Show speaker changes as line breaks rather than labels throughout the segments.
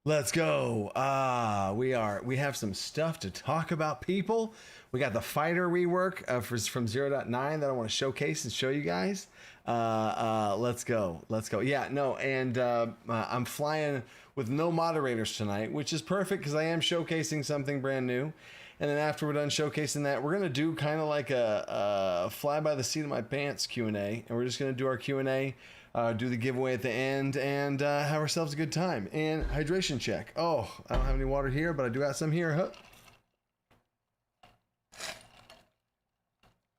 Let's go. We have some stuff to talk about, people. We got the fighter rework from 0.9 that I want to showcase and show you guys. Let's go. Yeah, no, and I'm flying with no moderators tonight, which is perfect because I am showcasing something brand new. And then after we're done showcasing that, we're going to do kind of like a fly by the seat of my pants Q&A. And we're just going to do our Q&A, do the giveaway at the end, and have ourselves a good time. And hydration check. Oh, I don't have any water here, but I do have some here.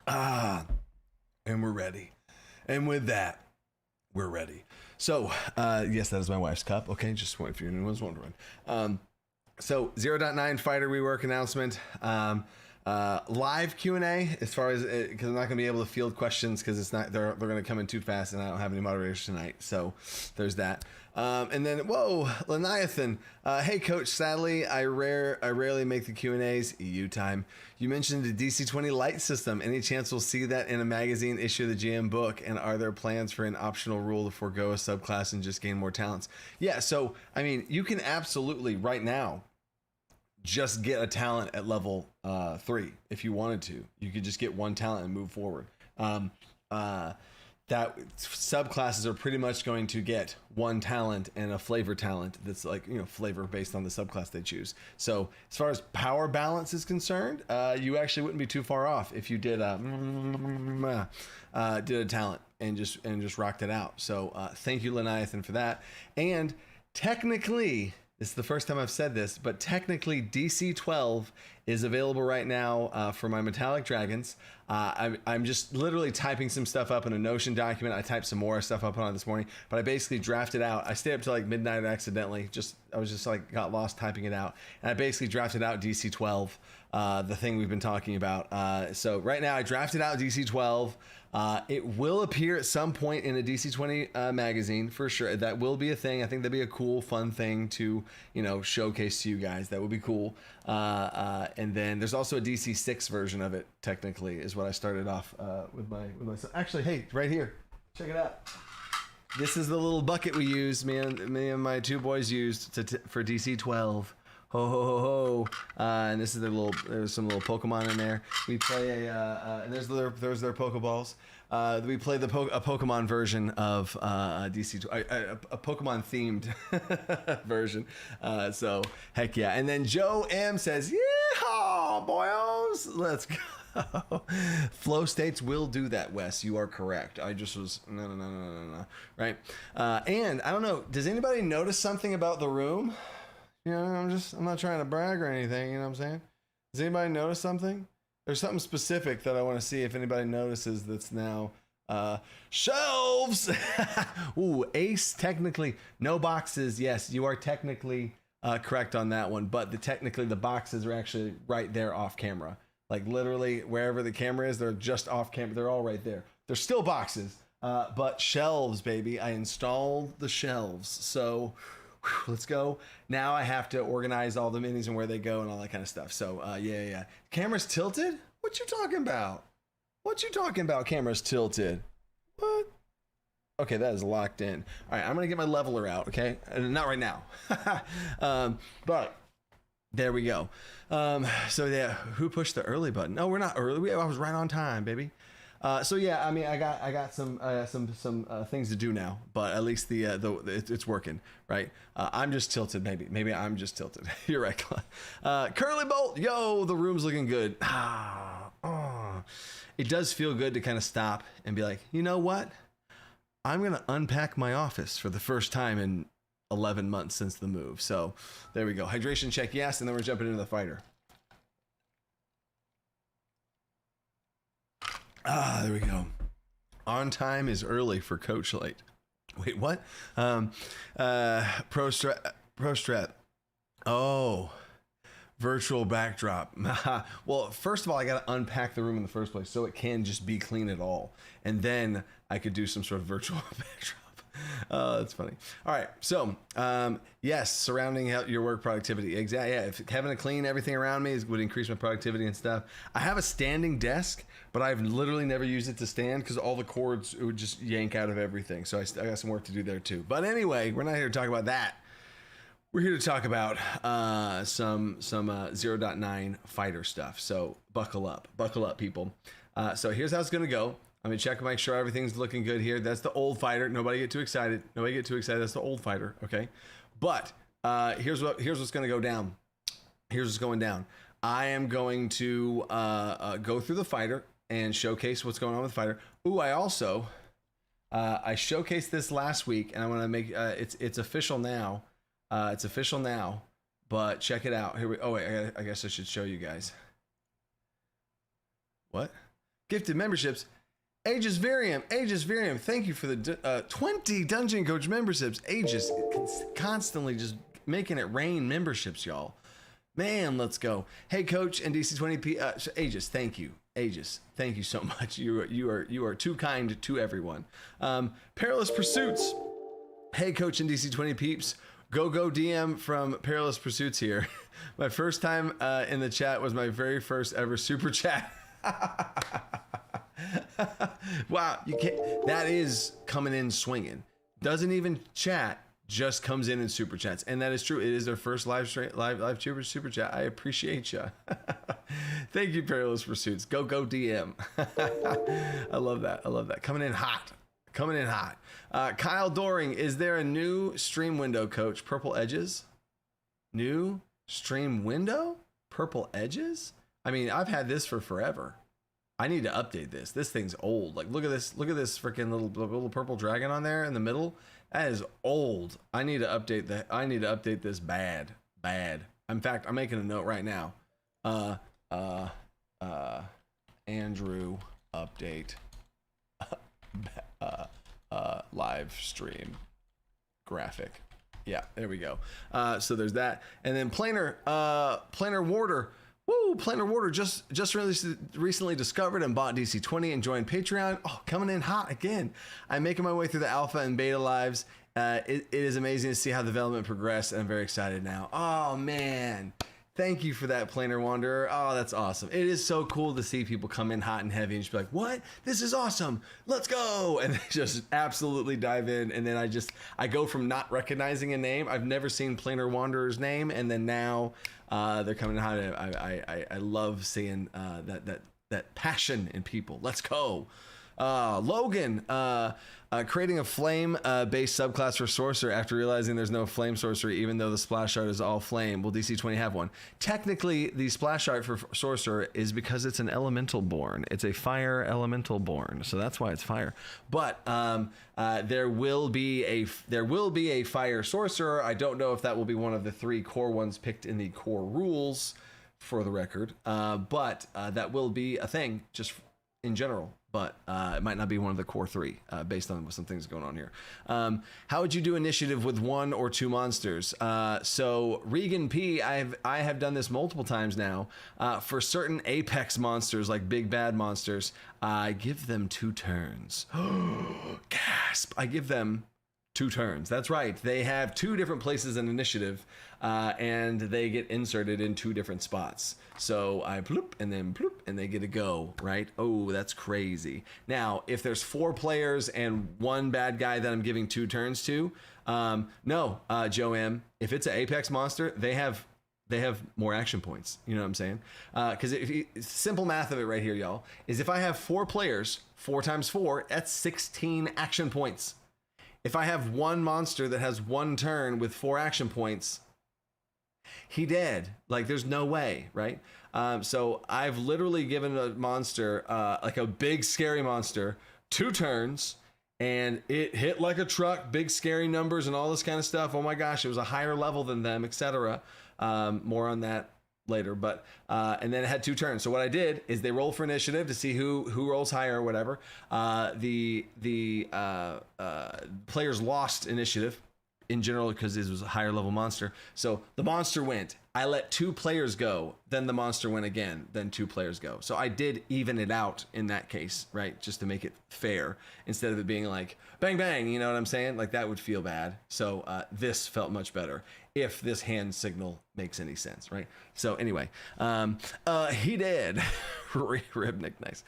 Huh? And we're ready. And with that, we're ready. So, yes, that is my wife's cup. Okay, just if anyone's wondering. So 0.9 fighter rework announcement, live Q&A as far as, because I'm not going to be able to field questions because it's not, they're going to come in too fast and I don't have any moderators tonight. So there's that. And then, whoa, Leviathan. Hey coach, sadly, I rarely make the Q&As. EU time. You mentioned the DC20 light system. Any chance we'll see that in a magazine issue of the GM book? And are there plans for an optional rule to forego a subclass and just gain more talents? Yeah. So, I mean, you can absolutely right now just get a talent at level 3 if you wanted to. You could just get one talent and move forward. That subclasses are pretty much going to get one talent and a flavor talent that's like, flavor based on the subclass they choose. So as far as power balance is concerned, you actually wouldn't be too far off if you did a talent and just rocked it out. So thank you, Leviathan, for that. And technically, this is the first time I've said this, but technically DC12 is available right now for my metallic dragons. I'm just literally typing some stuff up in a Notion document. I typed some more stuff up on it this morning, but I basically drafted out. I stayed up till like midnight accidentally. I was just like got lost typing it out, and I basically drafted out DC12, the thing we've been talking about. So right now I drafted out DC12. It will appear at some point in a DC20 magazine for sure. That will be a thing. I think that'd be a cool, fun thing to showcase to you guys. That would be cool. And then there's also a DC6 version of it. Technically, is what I started off with my. Actually, hey, right here, check it out. This is the little bucket we use. Me and my two boys used for DC12. Ho ho ho ho! And this is there's some little Pokemon in there. We play and there's their Pokeballs. We play a Pokemon version of DC, a Pokemon themed version. So heck yeah! And then Joe M says, "Yeah, boys, let's go." Flow states will do that, Wes. You are correct. I just was no. Right? And I don't know. Does anybody notice something about the room? I'm not trying to brag or anything, you know what I'm saying? Does anybody notice something? There's something specific that I want to see if anybody notices that's now shelves. Ooh, Ace, technically, no boxes. Yes, you are technically correct on that one, but technically the boxes are actually right there off camera. Like literally wherever the camera is, they're just off camera. They're all right there. They're still boxes, but shelves, baby. I installed the shelves. So let's go. Now I have to organize all the minis and where they go and all that kind of stuff. So yeah. Camera's tilted? What you talking about? Camera's tilted. What? Okay, that is locked in. All right, I'm going to get my leveler out, okay? Not right now. But there we go. So yeah, who pushed the early button? No, we're not early. I was right on time, baby. So yeah, I mean, I got some things to do now, but at least it's working, right? I'm just tilted, maybe I'm just tilted. You're right, Curly Bolt, yo, the room's looking good. It does feel good to kind of stop and be like, you know what? I'm gonna unpack my office for the first time in 11 months since the move. So there we go. Hydration check, yes, and then we're jumping into the fighter. There we go. On time is early for Coach Light. Wait, what? Pro strat. Oh, virtual backdrop. Well, first of all, I got to unpack the room in the first place so it can just be clean at all. And then I could do some sort of virtual backdrop. Oh, that's funny. All right. So, yes, surrounding your work productivity. Exactly. Yeah. If having to clean everything around me would increase my productivity and stuff. I have a standing desk, but I've literally never used it to stand because all the cords, it would just yank out of everything. So I got some work to do there too. But anyway, we're not here to talk about that. We're here to talk about some 0.9 fighter stuff. So buckle up, people. So here's how it's gonna go. I'm gonna check, make sure everything's looking good here. That's the old fighter. Nobody get too excited. That's the old fighter. Okay, but here's what's gonna go down. Here's what's going down. I am going to go through the fighter and showcase what's going on with the fighter. Ooh, I also I showcased this last week, and I want to make it's official now. It's official now, but check it out. Here we. Oh wait, I guess I should show you guys. What? Gifted memberships. Aegis Varium. Thank you for the 20 Dungeon Coach memberships. Aegis constantly just making it rain memberships, y'all. Man, let's go. Hey, Coach and DC20 Aegis, thank you. Aegis, thank you so much. You are too kind to everyone. Perilous Pursuits. Hey, Coach and DC20 peeps. Go DM from Perilous Pursuits here. My first time in the chat was my very first ever super chat. Wow, you can't. That is coming in swinging. Doesn't even chat. Just comes in and super chats, and that is true. It is their first live super chat. I appreciate you. Thank you, Perilous Pursuits. Go DM. I love that. Coming in hot. Kyle Doring, is there a new stream window, Coach? Purple edges. New stream window. Purple edges. I mean, I've had this for forever. I need to update this. This thing's old. Like, look at this freaking little purple dragon on there in the middle. That is old. I need to update that. I need to update this bad. In fact, I'm making a note right now. Andrew update live stream graphic. Yeah, there we go. So there's that. And then Planar Warder. Woo, Planar Warder just recently discovered and bought DC20 and joined Patreon. Oh, coming in hot again. I'm making my way through the alpha and beta lives. It is amazing to see how the development progressed, and I'm very excited now. Oh, man. Thank you for that, Planar Wanderer. Oh, that's awesome. It is so cool to see people come in hot and heavy and just be like, what? This is awesome. Let's go. And they just absolutely dive in. And then I go from not recognizing a name. I've never seen Planar Wanderer's name. And then now they're coming in hot. I love seeing that passion in people. Let's go. Logan, creating a flame based subclass for sorcerer after realizing there's no flame sorcery, even though the splash art is all flame. Will DC20 have one? Technically, the splash art for sorcerer is because it's an elemental born. It's a fire elemental born, so that's why it's fire. But there will be a fire sorcerer. I don't know if that will be one of the 3 core ones picked in the core rules, for the record. But that will be a thing, just in general. But it might not be one of the core 3 based on some things going on here. How would you do initiative with 1 or 2 monsters? So Regan P, I have done this multiple times now. For certain apex monsters, like big bad monsters, I give them 2 turns. Gasp! I give them 2 turns. That's right. They have 2 different places in initiative, and they get inserted in 2 different spots. So I bloop and then bloop, and they get to go, right? Oh, that's crazy. Now, if there's 4 players and 1 bad guy that I'm giving 2 turns to, no, Joe M, if it's an Apex monster, they have more action points. You know what I'm saying? Because simple math of it right here, y'all, is if I have 4 players, 4 times 4, that's 16 action points. If I have 1 monster that has 1 turn with 4 action points, he dead. Like, there's no way, right? So I've literally given a monster, like a big scary monster, 2 turns, and it hit like a truck, big scary numbers and all this kind of stuff. Oh my gosh, it was a higher level than them, etc. More on that later, but and then it had 2 turns. So what I did is they roll for initiative to see who rolls higher or whatever. The players lost initiative in general because this was a higher level monster. So the monster went. I let 2 players go, then the monster went again, then 2 players go. So I did even it out in that case, right? Just to make it fair, instead of it being like bang bang, you know what I'm saying? Like, that would feel bad. So this felt much better, if this hand signal makes any sense, right? So anyway, he did. Ribnick, nice.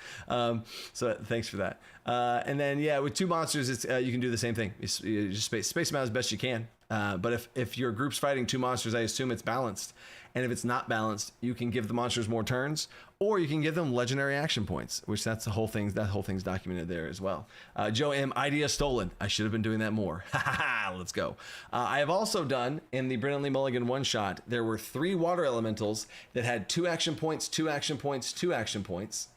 So thanks for that. And then, yeah, with 2 monsters, it's you can do the same thing. You just space them out as best you can. But if your group's fighting 2 monsters, I assume it's balanced. And if it's not balanced, you can give the monsters more turns, or you can give them legendary action points, which that's the whole thing. That whole thing's documented there as well. Joe M, idea stolen. I should have been doing that more. Let's go. I have also done in the Brennan Lee Mulligan one shot. There were 3 water elementals that had 2 action points, 2 action points, 2 action points,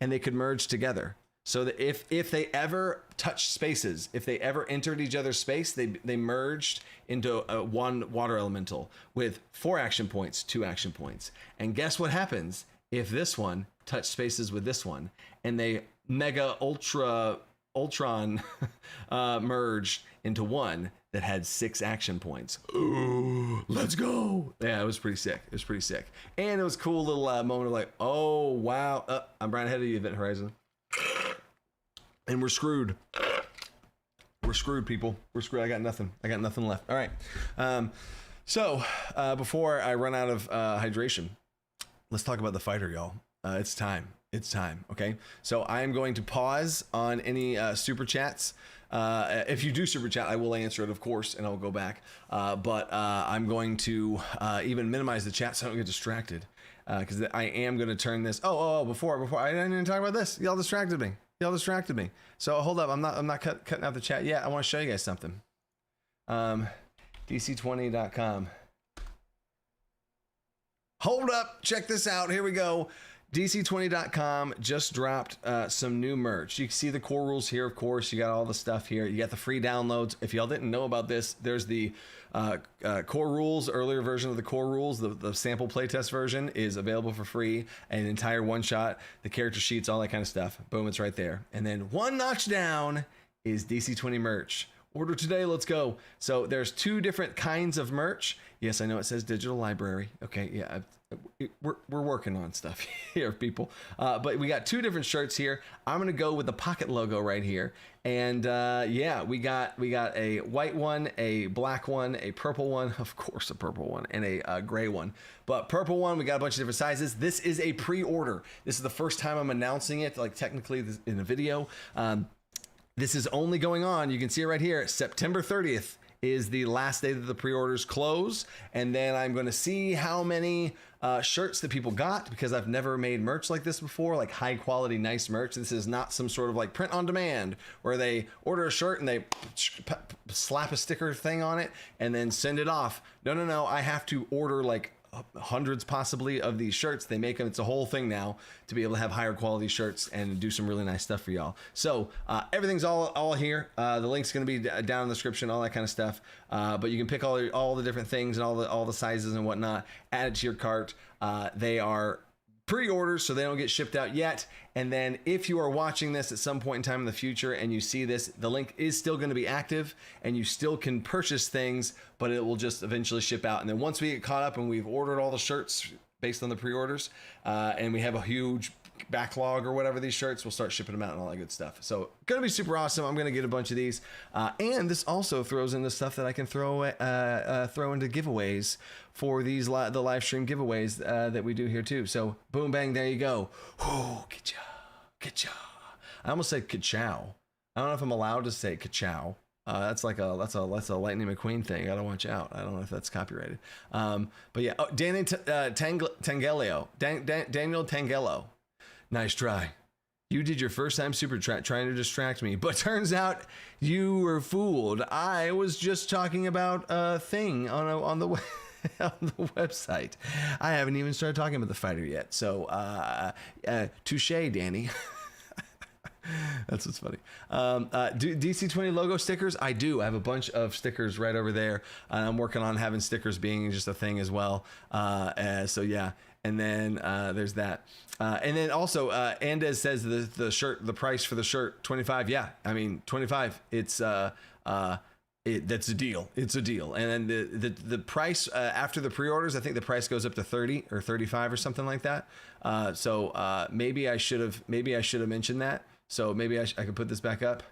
and they could merge together. So that if they ever touched spaces, if they ever entered each other's space, they merged into one water elemental with 4 action points, 2 action points. And guess what happens if this one touched spaces with this one and they mega ultron merged into one that had 6 action points. Ooh, let's go. Yeah, it was pretty sick. It was pretty sick. And it was a cool little moment of like, oh, wow. I'm right ahead of you, Event Horizon. And we're screwed. We're screwed, people. We're screwed. I got nothing. I got nothing left. All right. So before I run out of hydration, let's talk about the fighter, y'all. It's time. It's time. Okay. So I am going to pause on any super chats. If you do super chat, I will answer it, of course, and I'll go back. But I'm going to even minimize the chat so I don't get distracted. Because I am going to turn this. Before I didn't even talk about this. Y'all distracted me. So hold up. I'm not cutting out the chat yet. I want to show you guys something. DC20.com. Hold up. Check this out. Here we go. DC20.com just dropped some new merch. You can see the core rules here, of course. You got all the stuff here. You got the free downloads. If y'all didn't know about this, there's the core rules, earlier version of the core rules. The sample playtest version is available for free. An entire one-shot, the character sheets, all that kind of stuff. Boom, it's right there. And then one notch down is DC20 merch. Order today, let's go. So there's 2 different kinds of merch. Yes, I know it says digital library. Okay, yeah, we're working on stuff here, people. But we got 2 different shirts here. I'm gonna go with the pocket logo right here. And yeah, we got a white one, a black one, a purple one, of course a purple one, and a gray one. But purple one, we got a bunch of different sizes. This is a pre-order. This is the first time I'm announcing it, like technically in a video. This is only going on, you can see it right here, September 30th is the last day that the pre-orders close. And then I'm going to see how many shirts that people got, because I've never made merch like this before, like high quality, nice merch. This is not some sort of like print on demand where they order a shirt and they slap a sticker thing on it and then send it off. No. I have to order like hundreds possibly of these shirts. They make them. It's a whole thing now to be able to have higher quality shirts and do some really nice stuff for y'all. So everything's all here. The link's going to be down in the description, all that kind of stuff. But you can pick all the different things and all the sizes and whatnot, add it to your cart. They are pre-orders, so they don't get shipped out yet. And then if you are watching this at some point in time in the future and you see this, the link is still going to be active and you still can purchase things, but it will just eventually ship out. And then once we get caught up and we've ordered all the shirts based on the pre-orders, and we have a huge backlog or whatever these shirts, we'll start shipping them out and all that good stuff. So gonna be super awesome. I'm gonna get a bunch of these, and this also throws in the stuff that I can throw into giveaways for these the live stream giveaways that we do here too. So boom bang, there you go. Ooh, ka-chow. I almost said ka-chow. I don't know if I'm allowed to say ka-chow. That's a Lightning McQueen thing. I gotta watch out. I don't know if that's copyrighted. But yeah, Daniel Tangello. Nice try. You did your first time super trying to distract me, but turns out you were fooled. I was just talking about a thing on the on the website. I haven't even started talking about the fighter yet. So touche, Danny. That's what's funny. Do DC20 logo stickers? I do. I have a bunch of stickers right over there. I'm working on having stickers being just a thing as well. So yeah. And then there's that. And then also, Andez says the shirt, the price for the shirt, $25. Yeah, I mean, $25. It's that's a deal. It's a deal. And then the price after the pre-orders, I think the price goes up to $30 or $35 or something like that. So maybe I should have mentioned that. So maybe I could put this back up.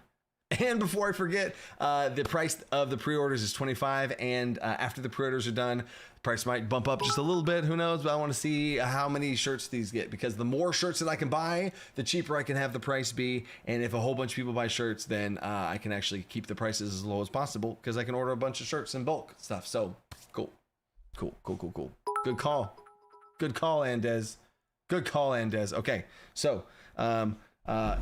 And before I forget, the price of the pre-orders is $25, and after the pre-orders are done, the price might bump up just a little bit. Who knows? But I want to see how many shirts these get, because the more shirts that I can buy, the cheaper I can have the price be. And if a whole bunch of people buy shirts, then I can actually keep the prices as low as possible, because I can order a bunch of shirts in bulk stuff. So cool. Good call. Good call, Andez. Good call, Andez. Okay, so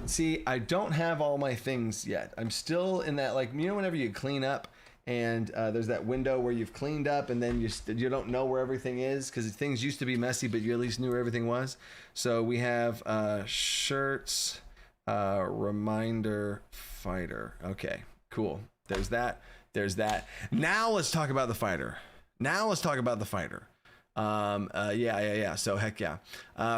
see, I don't have all my things yet. I'm still in that, like, you know, whenever you clean up and there's that window where you've cleaned up and then you don't know where everything is, because things used to be messy, but you at least knew where everything was. So we have shirts, reminder, fighter. Okay, cool. There's that. Now let's talk about the fighter. Yeah. So heck yeah.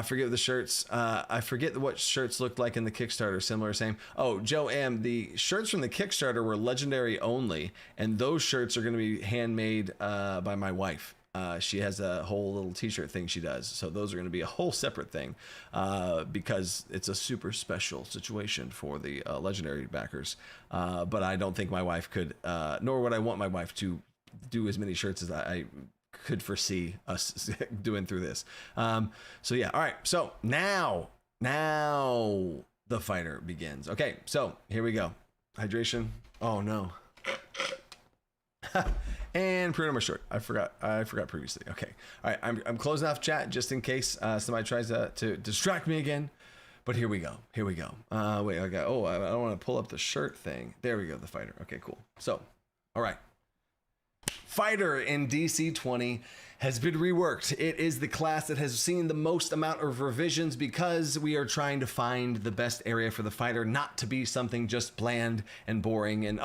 Forget the shirts. I forget what shirts looked like in the Kickstarter. Similar, same. Oh, Joe M. The shirts from the Kickstarter were legendary only, and those shirts are going to be handmade by my wife. She has a whole little t-shirt thing she does. So those are going to be a whole separate thing because it's a super special situation for the legendary backers. But I don't think my wife could, nor would I want my wife to do as many shirts as I could foresee us doing through this. So yeah. All right. So now the fighter begins. Okay. So here we go. Hydration. Oh no. And pre-order my shirt. I forgot previously. Okay. All right. I'm closing off chat just in case somebody tries to distract me again. But here we go. Wait, I don't want to pull up the shirt thing. There we go. The fighter. Okay, cool. So, all right. Fighter in DC20 has been reworked. It is the class that has seen the most amount of revisions because we are trying to find the best area for the fighter, not to be something just bland and boring and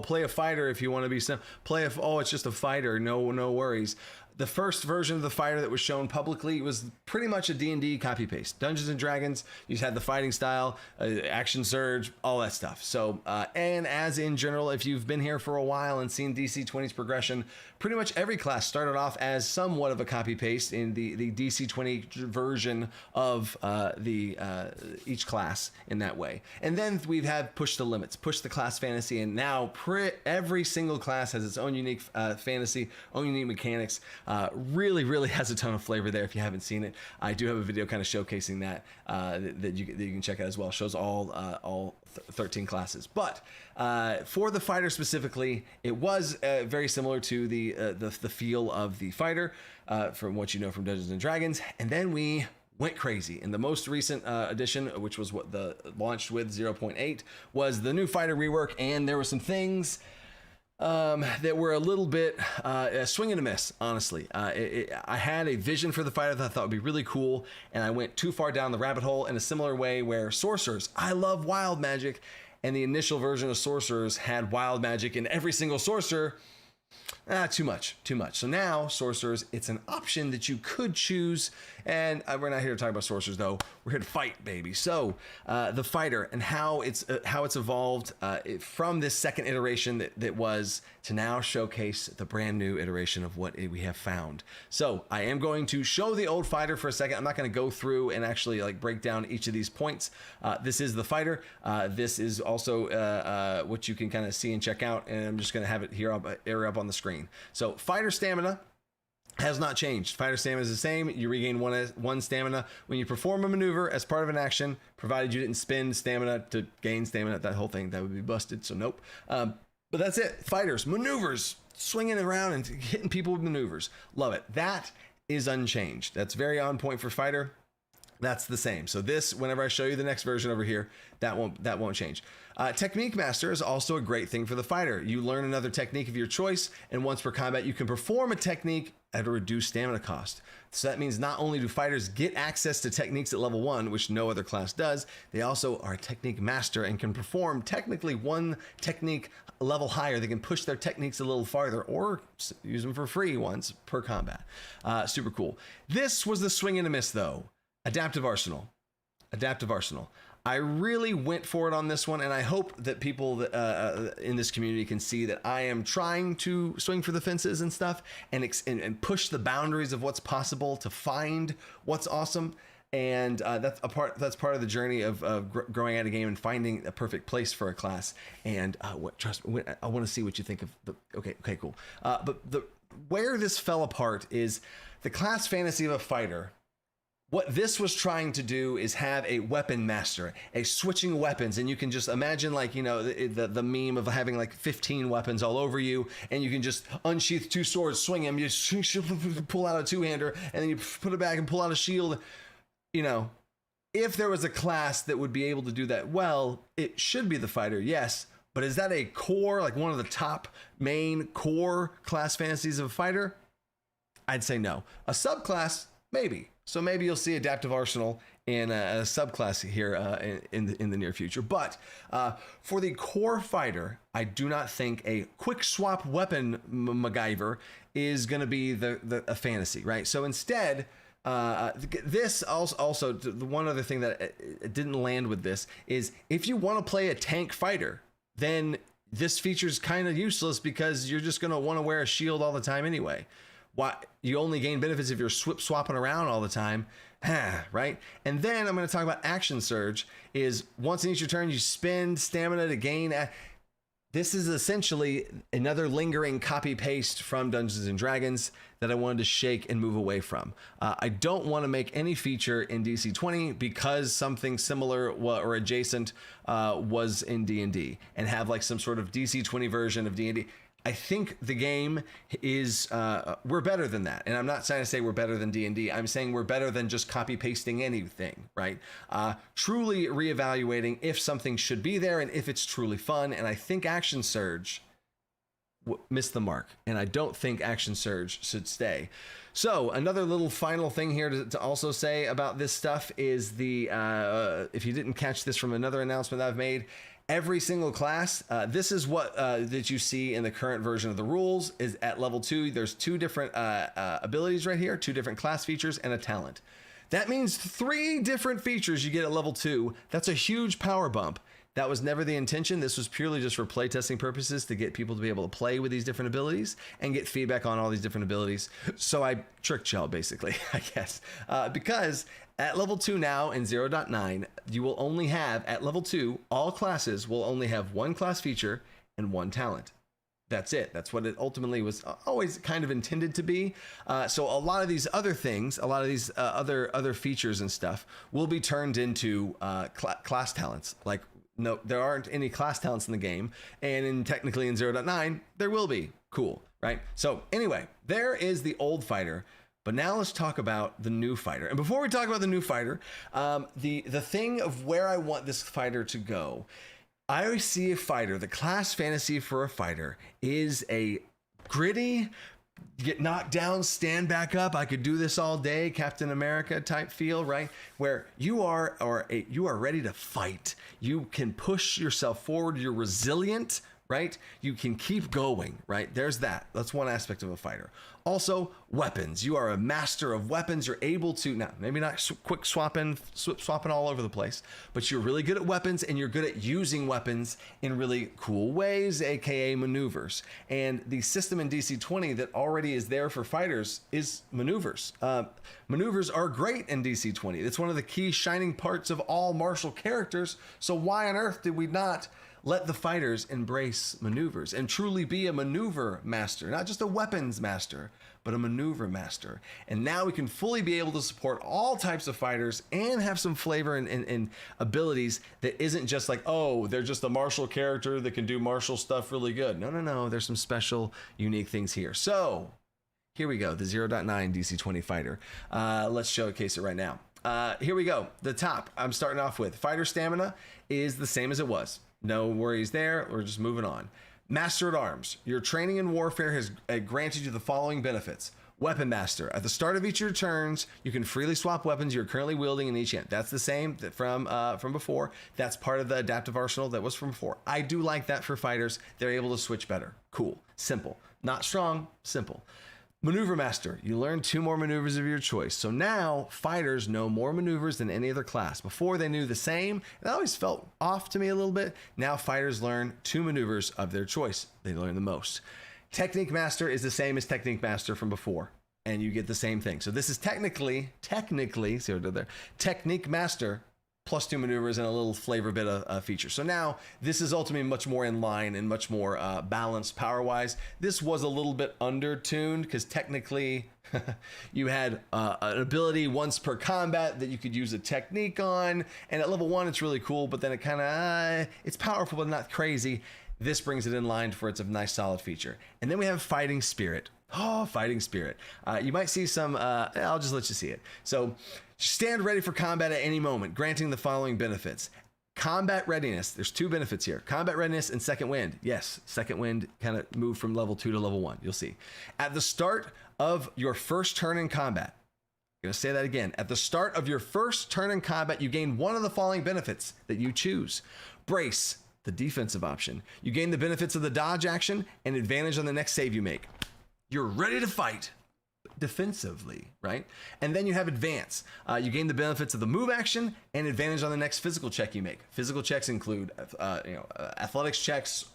play a fighter if you want to be it's just a fighter, no worries. The first version of the fighter that was shown publicly was pretty much a D&D copy paste. Dungeons and Dragons, you just had the fighting style, action surge, all that stuff. So, and as in general, if you've been here for a while and seen DC20's progression, pretty much every class started off as somewhat of a copy paste in the DC20 version of each class in that way. And then we've had push the limits, push the class fantasy, and now every single class has its own unique fantasy, own unique mechanics. Really has a ton of flavor there. If you haven't seen it, I do have a video kind of showcasing that that you can check out as well. Shows all 13 classes. But for the fighter specifically, it was very similar to the feel of the fighter from what you know from Dungeons and Dragons. And then we went crazy in the most recent edition, which was what the launched with 0.8, was the new fighter rework, and there were some things that were a little bit a swing and a miss, honestly. I had a vision for the fighter that I thought would be really cool, and I went too far down the rabbit hole in a similar way where sorcerers, I love wild magic, and the initial version of sorcerers had wild magic in every single sorcerer. Too much. So now sorcerers, it's an option that you could choose, and we're not here to talk about sorcerers though. We're here to fight, baby. So the fighter and how it's evolved from this second iteration that was to now showcase the brand new iteration of what we have found. So I am going to show the old fighter for a second. I'm not going to go through and actually like break down each of these points. This is the fighter. This is also what you can kind of see and check out, and I'm just going to have it here up on the screen. So fighter stamina has not changed. Fighter stamina is the same. You regain one stamina when you perform a maneuver as part of an action, provided you didn't spend stamina to gain stamina. That whole thing, that would be busted, so nope. But that's it. Fighters, maneuvers, swinging around and hitting people with maneuvers. Love it. That is unchanged. That's very on point for fighter. That's the same. So this, whenever I show you the next version over here, that won't change. Technique Master is also a great thing for the fighter. You learn another technique of your choice, and once per combat, you can perform a technique at a reduced stamina cost. So that means not only do fighters get access to techniques at level 1, which no other class does, they also are a technique master and can perform technically one technique level higher. They can push their techniques a little farther or use them for free once per combat. Super cool. This was the swing and a miss though. Adaptive Arsenal. I really went for it on this one, and I hope that people that, in this community can see that I am trying to swing for the fences and stuff and push the boundaries of what's possible to find what's awesome. And that's part of the journey of growing at a game and finding a perfect place for a class. And trust me, I want to see what you think of the. Okay, cool. But where this fell apart is the class fantasy of a fighter. What this was trying to do is have a weapon master, a switching weapons, and you can just imagine, like, you know, the meme of having like 15 weapons all over you, and you can just unsheath 2 swords, swing them, you pull out a 2-hander, and then you put it back and pull out a shield. You know, if there was a class that would be able to do that well, it should be the fighter, yes. But is that a core, like one of the top main core class fantasies of a fighter? I'd say no. A subclass, maybe. So maybe you'll see Adaptive Arsenal in a subclass here in the near future. But for the core fighter, I do not think a quick swap weapon MacGyver is going to be a fantasy, right? So instead, this also the one other thing that it didn't land with this is if you want to play a tank fighter, then this feature is kind of useless because you're just going to want to wear a shield all the time anyway. Why you only gain benefits if you're swapping around all the time, right? And then I'm going to talk about Action Surge. Is once in each your turn you spend stamina to gain. This is essentially another lingering copy paste from Dungeons and Dragons that I wanted to shake and move away from. I don't want to make any feature in DC20 because something similar or adjacent was in D&D and have like some sort of DC20 version of D&D. I think the game is, we're better than that. And I'm not trying to say we're better than D&D. I'm saying we're better than just copy pasting anything, right? Truly reevaluating if something should be there and if it's truly fun. And I think Action Surge missed the mark. And I don't think Action Surge should stay. So another little final thing here to also say about this stuff is if you didn't catch this from another announcement that I've made, every single class, this is what that you see in the current version of the rules is at level 2. There's 2 different abilities right here, 2 different class features and a talent. That means 3 different features you get at level 2. That's a huge power bump. That was never the intention. This was purely just for playtesting purposes to get people to be able to play with these different abilities and get feedback on all these different abilities. So I tricked y'all basically, I guess, because at level 2 now in 0.9, you will only have, at level 2, all classes will only have 1 class feature and 1 talent. That's it. That's what it ultimately was always kind of intended to be. So a lot of these other things, a lot of these other features and stuff will be turned into class talents. Like, no, there aren't any class talents in the game. And technically in 0.9, there will be. Cool, right? So anyway, there is the old fighter. But now let's talk about the new fighter. And before we talk about the new fighter, the thing of where I want this fighter to go, I always see a fighter, the class fantasy for a fighter is a gritty, get knocked down, stand back up, I could do this all day, Captain America type feel, right? Where you are ready to fight. You can push yourself forward, you're resilient, right? You can keep going, right? There's that. That's one aspect of a fighter. Also, weapons. You are a master of weapons. You're able to, now, maybe not quick swapping all over the place, but you're really good at weapons and you're good at using weapons in really cool ways, aka maneuvers. And the system in DC20 that already is there for fighters is maneuvers. Maneuvers are great in DC20. It's one of the key shining parts of all martial characters. So why on earth did we not let the fighters embrace maneuvers and truly be a maneuver master, not just a weapons master, but a maneuver master. And now we can fully be able to support all types of fighters and have some flavor and abilities that isn't just like, oh, they're just a martial character that can do martial stuff really good. No. There's some special, unique things here. So here we go, the 0.9 DC20 fighter. Let's showcase it right now. Here we go. The top I'm starting off with. Fighter stamina is the same as it was. No worries there. We're just moving on. Master at Arms. Your training in warfare has granted you the following benefits. Weapon Master. At the start of each of your turns, you can freely swap weapons you're currently wielding in each hand. That's the same from before. That's part of the adaptive arsenal that was from before. I do like that for fighters. They're able to switch better. Cool. Simple. Not strong. Simple. Maneuver Master, you learn 2 more maneuvers of your choice. So now fighters know more maneuvers than any other class. Before they knew the same, it always felt off to me a little bit. Now fighters learn 2 maneuvers of their choice. They learn the most. Technique Master is the same as Technique Master from before. and you get the same thing. So this is technically, see what I did there? Technique Master plus 2 maneuvers and a little flavor bit of feature. So now this is ultimately much more in line and much more balanced power-wise. This was a little bit under-tuned because technically you had an ability once per combat that you could use a technique on, and at level 1 it's really cool, but then it kind of, it's powerful but not crazy. This brings it in line for it's a nice solid feature. And then we have Fighting Spirit. Oh, Fighting Spirit. You might see some, I'll just let you see it. So stand ready for combat at any moment, granting the following benefits. Combat readiness. There's 2 benefits here. Combat readiness and second wind. Yes, second wind kind of move from level 2 to level 1. You'll see. At the start of your first turn in combat, I'm going to say that again. At the start of your first turn in combat, you gain one of the following benefits that you choose. Brace, the defensive option. You gain the benefits of the dodge action and advantage on the next save you make. You're ready to fight defensively, right? And then you have advance. You gain the benefits of the move action and advantage on the next physical check you make. Physical checks include, athletics checks,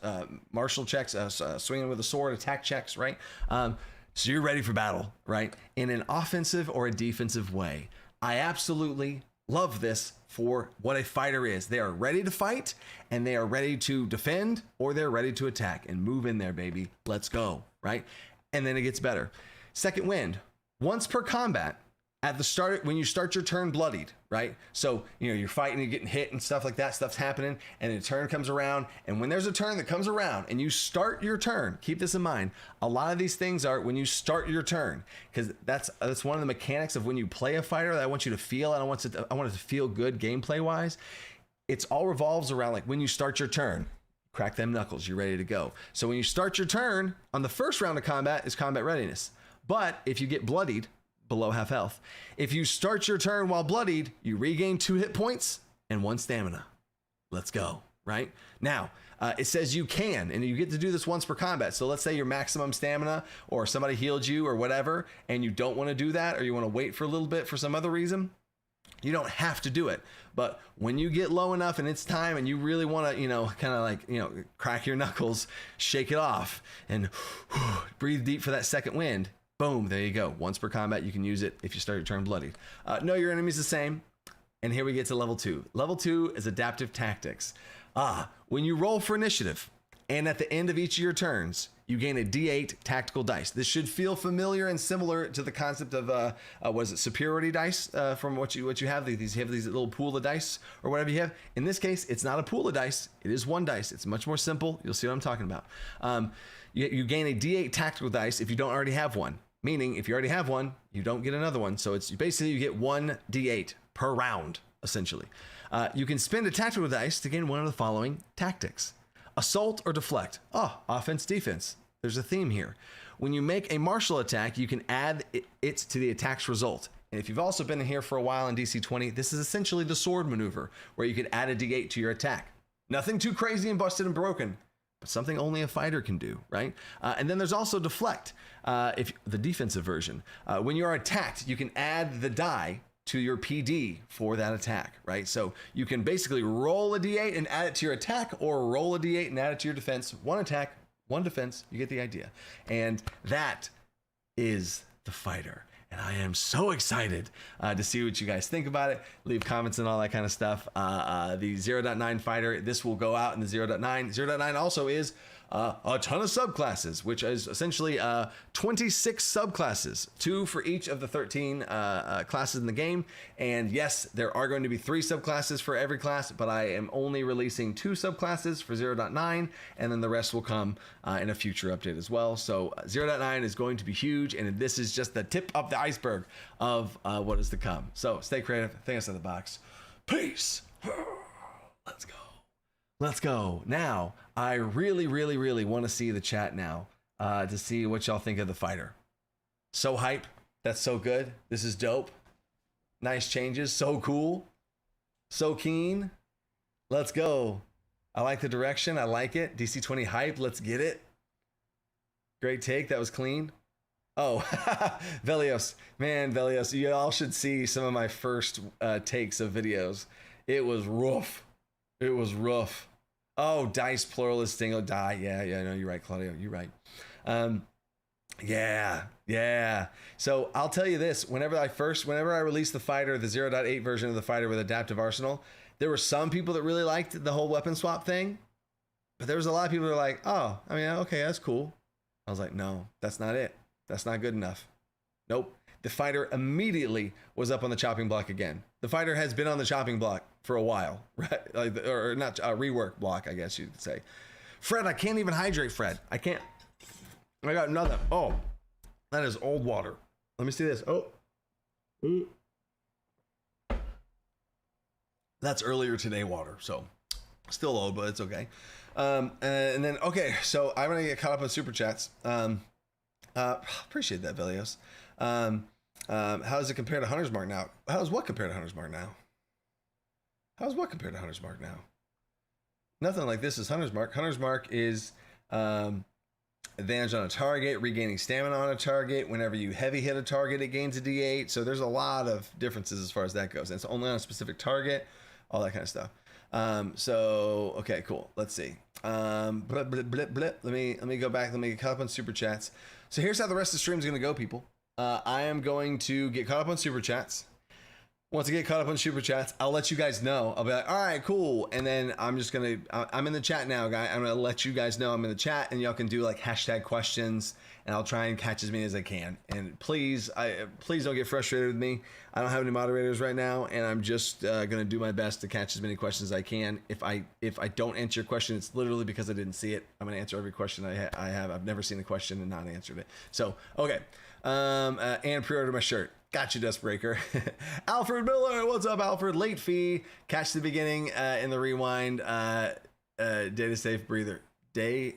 martial checks, swinging with a sword, attack checks, right? So you're ready for battle, right? In an offensive or a defensive way. I absolutely love this for what a fighter is. They are ready to fight and they are ready to defend, or they're ready to attack and move in there, baby. Let's go, right? And then it gets better. Second wind, once per combat, at the start, when you start your turn bloodied, right? So, you're fighting, you're getting hit and stuff like that, stuff's happening, and the turn comes around. And when there's a turn that comes around and you start your turn, keep this in mind. A lot of these things are when you start your turn, because that's one of the mechanics of when you play a fighter that I want you to feel. I want it to feel good gameplay wise. It's all revolves around like when you start your turn. Crack them knuckles, you're ready to go. So when you start your turn on the first round of combat is combat readiness. But if you get bloodied below half health, if you start your turn while bloodied, you regain 2 hit points and 1 stamina. Let's go, right? Now, it says you can, and you get to do this once per combat. So let's say your maximum stamina or somebody healed you or whatever, and you don't want to do that, or you want to wait for a little bit for some other reason. You don't have to do it, but when you get low enough and it's time and you really want to, crack your knuckles, shake it off and breathe deep for that second wind, boom, there you go. Once per combat, you can use it if you start your turn bloodied. Know your enemy's the same. And here we get to level 2. Level 2 is adaptive tactics. When you roll for initiative and at the end of each of your turns, you gain a D8 tactical dice. This should feel familiar and similar to the concept of superiority dice from what you have. You have these little pool of dice or whatever you have. In this case, it's not a pool of dice. It is 1 dice. It's much more simple. You'll see what I'm talking about. You gain a D8 tactical dice if you don't already have one. Meaning, if you already have one, you don't get another one. So it's basically you get 1 D8 per round, essentially. You can spend a tactical dice to gain one of the following tactics. Assault or deflect. Offense, defense. There's a theme here. When you make a martial attack, you can add it to the attack's result. And if you've also been in here for a while in DC20, this is essentially the sword maneuver, where you can add a D8 to your attack. Nothing too crazy and busted and broken, but something only a fighter can do, right? And then there's also deflect, if the defensive version. When you're attacked, you can add the die to your PD for that attack, right? So you can basically roll a D8 and add it to your attack, or roll a D8 and add it to your defense. 1 attack, 1 defense, you get the idea. And that is the fighter. And I am so excited to see what you guys think about it. Leave comments and all that kind of stuff. The 0.9 fighter, this will go out in the 0.9. 0.9 also is a ton of subclasses, which is essentially 26 subclasses, 2 for each of the 13 classes in the game. And yes, there are going to be 3 subclasses for every class, but I am only releasing 2 subclasses for 0.9, and then the rest will come in a future update as well. So 0.9 is going to be huge, and this is just the tip of the iceberg of what is to come. So stay creative, think outside the box. Peace. Let's go. Let's go. Now, I really, really, really want to see the chat now to see what y'all think of the fighter. So hype. That's so good. This is dope. Nice changes. So cool. So keen. Let's go. I like the direction. I like it. DC20 hype. Let's get it. Great take. That was clean. Oh, Velios. Man, Velios, you all should see some of my first takes of videos. It was rough. It was rough. Oh, dice, plural is single, die. Yeah, no, you're right, Claudio. You're right. Yeah. So I'll tell you this: whenever I released the fighter, the 0.8 version of the fighter with adaptive arsenal, there were some people that really liked the whole weapon swap thing, but there was a lot of people that were like, "Oh, I mean, okay, that's cool." I was like, "No, that's not it. That's not good enough." Nope. The fighter immediately was up on the chopping block again. The fighter has been on the chopping block for a while, right? Like, or not a rework block, I guess you could say. Fred, I can't even hydrate, Fred. I can't. I got nothing. Oh, that is old water. Let me see this. Oh. That's earlier today water, so still old, but it's okay. And then, okay, so I'm going to get caught up on Super Chats. Appreciate that, Velios. How does it compare to Hunter's Mark now? How does what compare to Hunter's Mark now? How does what compare to Hunter's Mark now? Nothing like this is Hunter's Mark. Hunter's Mark is advantage on a target, regaining stamina on a target. Whenever you heavy hit a target, it gains a D8. So there's a lot of differences as far as that goes. And it's only on a specific target, all that kind of stuff. So okay, cool. Let's see. Let me go back. Let me get caught up on Super Chats. So here's how the rest of the stream is going to go, people. I am going to get caught up on Super Chats. Once I get caught up on Super Chats, I'll let you guys know. I'll be like, all right, cool. And then I'm just going to, I'm in the chat now, guys. I'm going to let you guys know I'm in the chat, and y'all can do like hashtag questions, and I'll try and catch as many as I can. And please don't get frustrated with me. I don't have any moderators right now, and I'm just going to do my best to catch as many questions as I can. If I don't answer your question, it's literally because I didn't see it. I'm going to answer every question I have. I've never seen a question and not answered it. So, okay. And pre-order my shirt. Got you, Dustbreaker. Alfred Miller, what's up, Alfred? Late fee. Catch the beginning in the rewind. Data safe breather. Data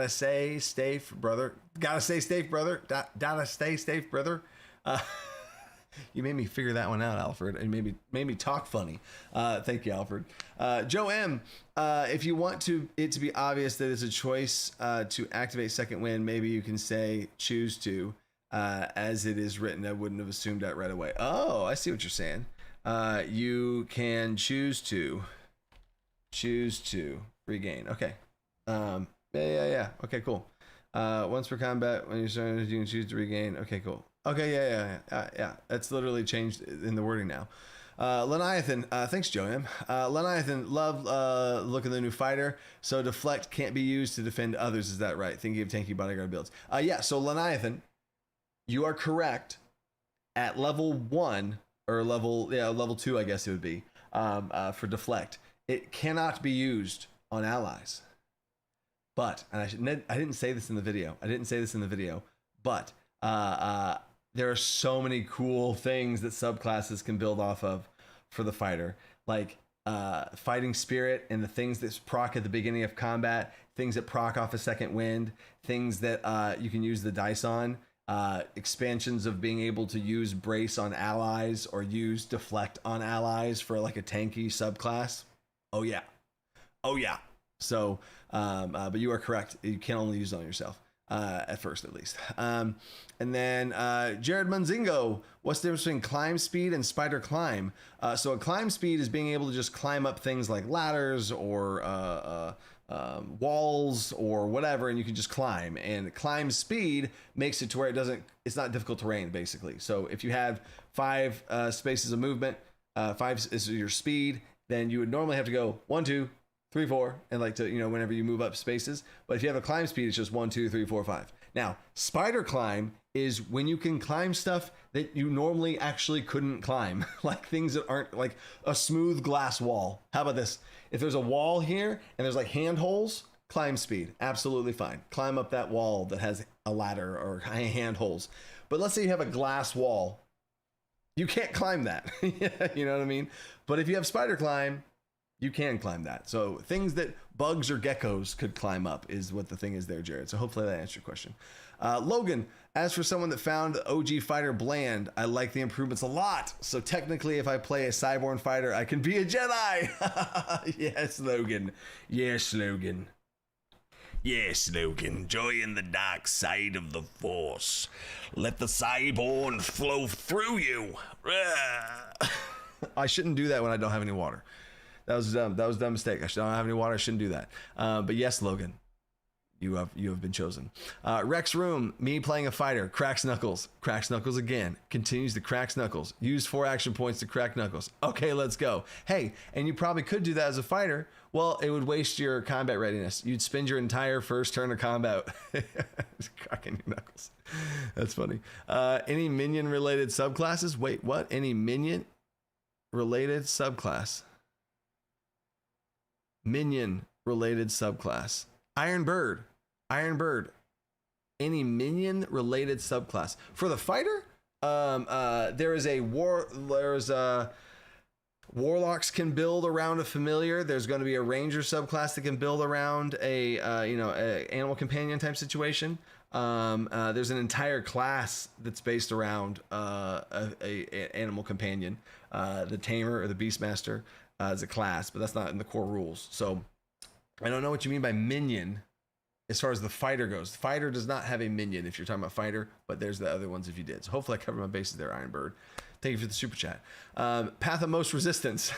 stay safe, brother. Gotta stay safe, brother. Data stay safe, brother. You made me figure that one out, Alfred, and made me talk funny. Thank you, Alfred. Joe M, if you want it to be obvious that it's a choice to activate second wind, maybe you can say choose to. As it is written, I wouldn't have assumed that right away. Oh, I see what you're saying. You can choose to regain. Okay. Yeah. Okay, cool. Once per combat, when you're starting, you can choose to regain. Okay, cool. Okay, yeah. That's literally changed in the wording now. Leviathan, thanks, Joe M. Leviathan, love look at the new fighter. So deflect can't be used to defend others. Is that right? Thinking of tanky bodyguard builds. Yeah. So Leviathan, you are correct. At level 1 or level 2, I guess it would be, for deflect, it cannot be used on allies. But, and I didn't say this in the video. But there are so many cool things that subclasses can build off of for the fighter, like fighting spirit and the things that proc at the beginning of combat, things that proc off a second wind, things that you can use the dice on. Expansions of being able to use brace on allies or use deflect on allies for like a tanky subclass. Oh yeah. So, but you are correct. You can only use it on yourself, at first at least. And then Jared Munzingo, what's the difference between climb speed and spider climb? So a climb speed is being able to just climb up things like ladders or walls or whatever, and you can just climb. And climb speed makes it to where it's not difficult terrain, basically. So if you have 5 spaces of movement, 5 is your speed, then you would normally have to go 1, 2, 3, 4, and like to, whenever you move up spaces. But if you have a climb speed, it's just 1, 2, 3, 4, 5. Now, spider climb is when you can climb stuff that you normally actually couldn't climb, like things that aren't like a smooth glass wall. How about this? If there's a wall here and there's like handholds, climb speed, absolutely fine. Climb up that wall that has a ladder or handholds. But let's say you have a glass wall. You can't climb that. You know what I mean? But if you have spider climb, you can climb that. So things that bugs or geckos could climb up is what the thing is there, Jared. So hopefully that answers your question. Logan, as for someone that found the OG fighter bland, I like the improvements a lot. So technically, if I play a Cyborn fighter, I can be a Jedi. Yes, Logan. Yes, Logan. Yes, Logan. Join the dark side of the Force. Let the Cyborn flow through you. I shouldn't do that when I don't have any water. That was dumb. That was a dumb mistake. I don't have any water. I shouldn't do that. But yes, Logan. You have been chosen. Rex Room, me playing a fighter, cracks knuckles. Cracks knuckles again. Continues to cracks knuckles. Use 4 action points to crack knuckles. Okay, let's go. Hey, and you probably could do that as a fighter. Well, it would waste your combat readiness. You'd spend your entire first turn of combat cracking your knuckles. That's funny. Any minion related subclasses? Wait, what? Any minion related subclass? Minion related subclass. Iron Bird. Any minion related subclass for the fighter? There's warlocks can build around a familiar. There's going to be a ranger subclass that can build around a animal companion type situation. There's an entire class that's based around a animal companion. The tamer or the beastmaster is a class, but that's not in the core rules. So I don't know what you mean by minion as far as the fighter goes. The fighter does not have a minion if you're talking about fighter, but there's the other ones if you did. So hopefully I covered my bases there, Iron Bird. Thank you for the super chat. Path of most resistance.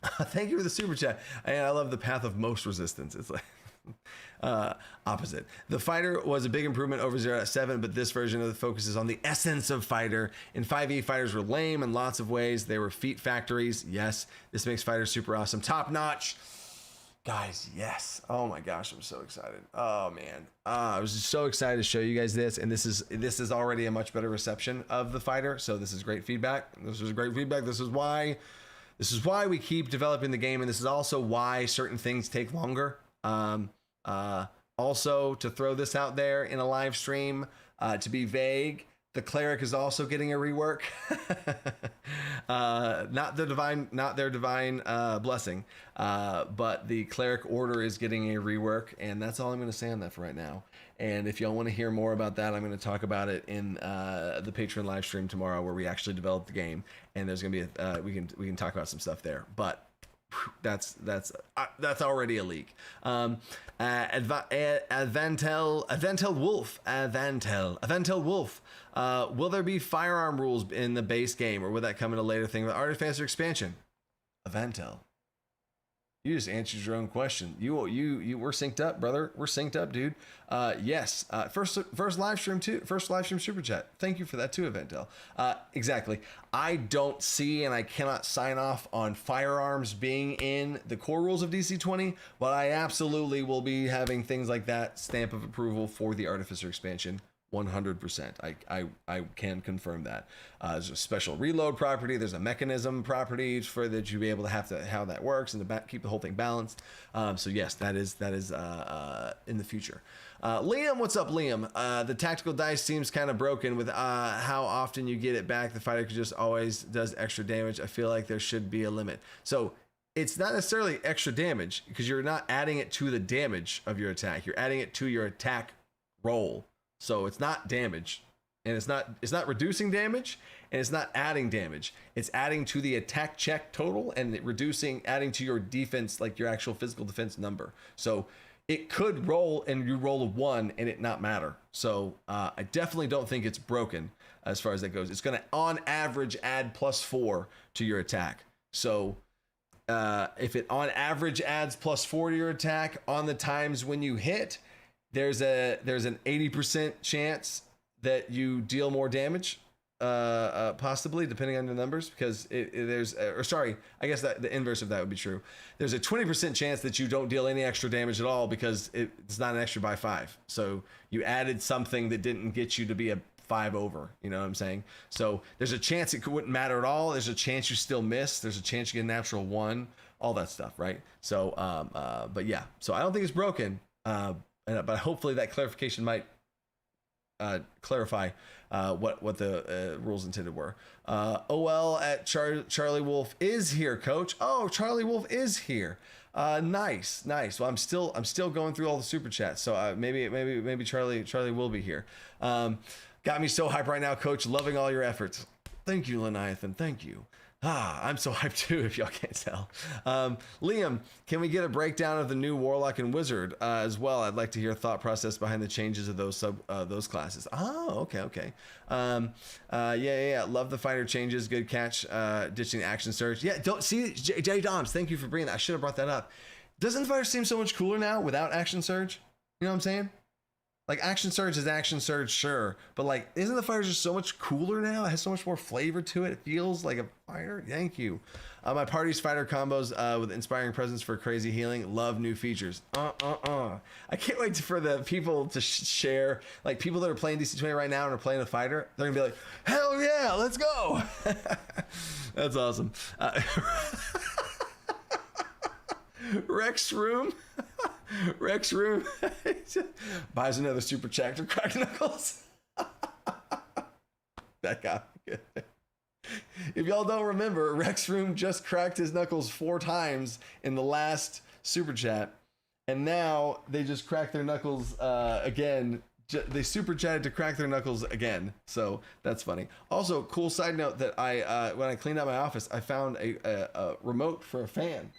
Thank you for the super chat. I love the path of most resistance. It's like opposite. The fighter was a big improvement over 0.7, but this version of the focus is on the essence of fighter. In 5e, fighters were lame in lots of ways. They were feat factories. Yes, this makes fighters super awesome. Top notch. Guys, yes. Oh my gosh, I'm so excited. Oh man, I was just so excited to show you guys this, and this is already a much better reception of the fighter. So this is great feedback. This is great feedback. This is why we keep developing the game, and this is also why certain things take longer. Also, to throw this out there in a live stream, to be vague, the cleric is also getting a rework. Not their divine blessing, but the cleric order is getting a rework, and that's all I'm going to say on that for right now. And if y'all want to hear more about that, I'm going to talk about it in the Patreon live stream tomorrow, where we actually develop the game, and there's going to be we can talk about some stuff there. But that's already a leak. Avantel Wolf. Will there be firearm rules in the base game, or will that come in a later thing with Artificer expansion? Avantel, you just answered your own question. You we're synced up, brother. We're synced up, dude. Yes. First live stream too. First live stream super chat. Thank you for that too, Avantel. Exactly. I don't see, and I cannot sign off on firearms being in the core rules of DC20, but I absolutely will be having things like that stamp of approval for the Artificer expansion. 100%. I can confirm that. There's a special reload property. There's a mechanism property for that you be able to how that works and to keep the whole thing balanced. So yes, that is in the future. Liam, what's up, Liam? The tactical dice seems kind of broken with how often you get it back. The fighter just always does extra damage. I feel like there should be a limit. So it's not necessarily extra damage because you're not adding it to the damage of your attack. You're adding it to your attack roll. So it's not damage, and it's not reducing damage, and it's not adding damage. It's adding to the attack check total and adding to your defense, like your actual physical defense number. So it could roll and you roll a 1 and it not matter. So I definitely don't think it's broken as far as that goes. It's going to on average add +4 to your attack. So if it on average adds +4 to your attack on the times when you hit, there's an 80% chance that you deal more damage, possibly depending on the numbers, because I guess that the inverse of that would be true. There's a 20% chance that you don't deal any extra damage at all because it's not an extra by 5. So you added something that didn't get you to be a 5 over. You know what I'm saying? So there's a chance it wouldn't matter at all. There's a chance you still miss. There's a chance you get a natural 1. All that stuff, right? So, but yeah. So I don't think it's broken. But hopefully that clarification might clarify what the rules intended were. OL at Charlie Wolf is here, Coach. Oh, Charlie Wolf is here. Nice. Well, I'm still going through all the super chats, so maybe Charlie will be here. Got me so hyped right now, Coach. Loving all your efforts. Thank you, Leviathan. Thank you. I'm so hyped too, if y'all can't tell. Liam, can we get a breakdown of the new Warlock and Wizard as well? I'd like to hear thought process behind the changes of those classes. Oh, okay. Yeah. Love the fighter changes. Good catch. Ditching action surge. Yeah, don't see J Doms. Thank you for bringing that. I should have brought that up. Doesn't the fighter seem so much cooler now without action surge? You know what I'm saying? Like Action Surge is Action Surge, sure, but like, isn't the fighter just so much cooler now? It has so much more flavor to it. It feels like a fighter. Thank you. My party's fighter combos with inspiring presence for crazy healing. Love new features. I can't wait for the people to share. Like people that are playing DC20 right now and are playing a fighter, they're gonna be like, hell yeah, let's go. That's awesome. Rex Room. Rex Room buys another super check to crack knuckles. That got me good. If y'all don't remember, Rex Room just cracked his knuckles 4 times in the last super chat, and now they just cracked their knuckles again. They super chatted to crack their knuckles again, so that's funny. Also, cool side note that I when I cleaned out my office, I found a remote for a fan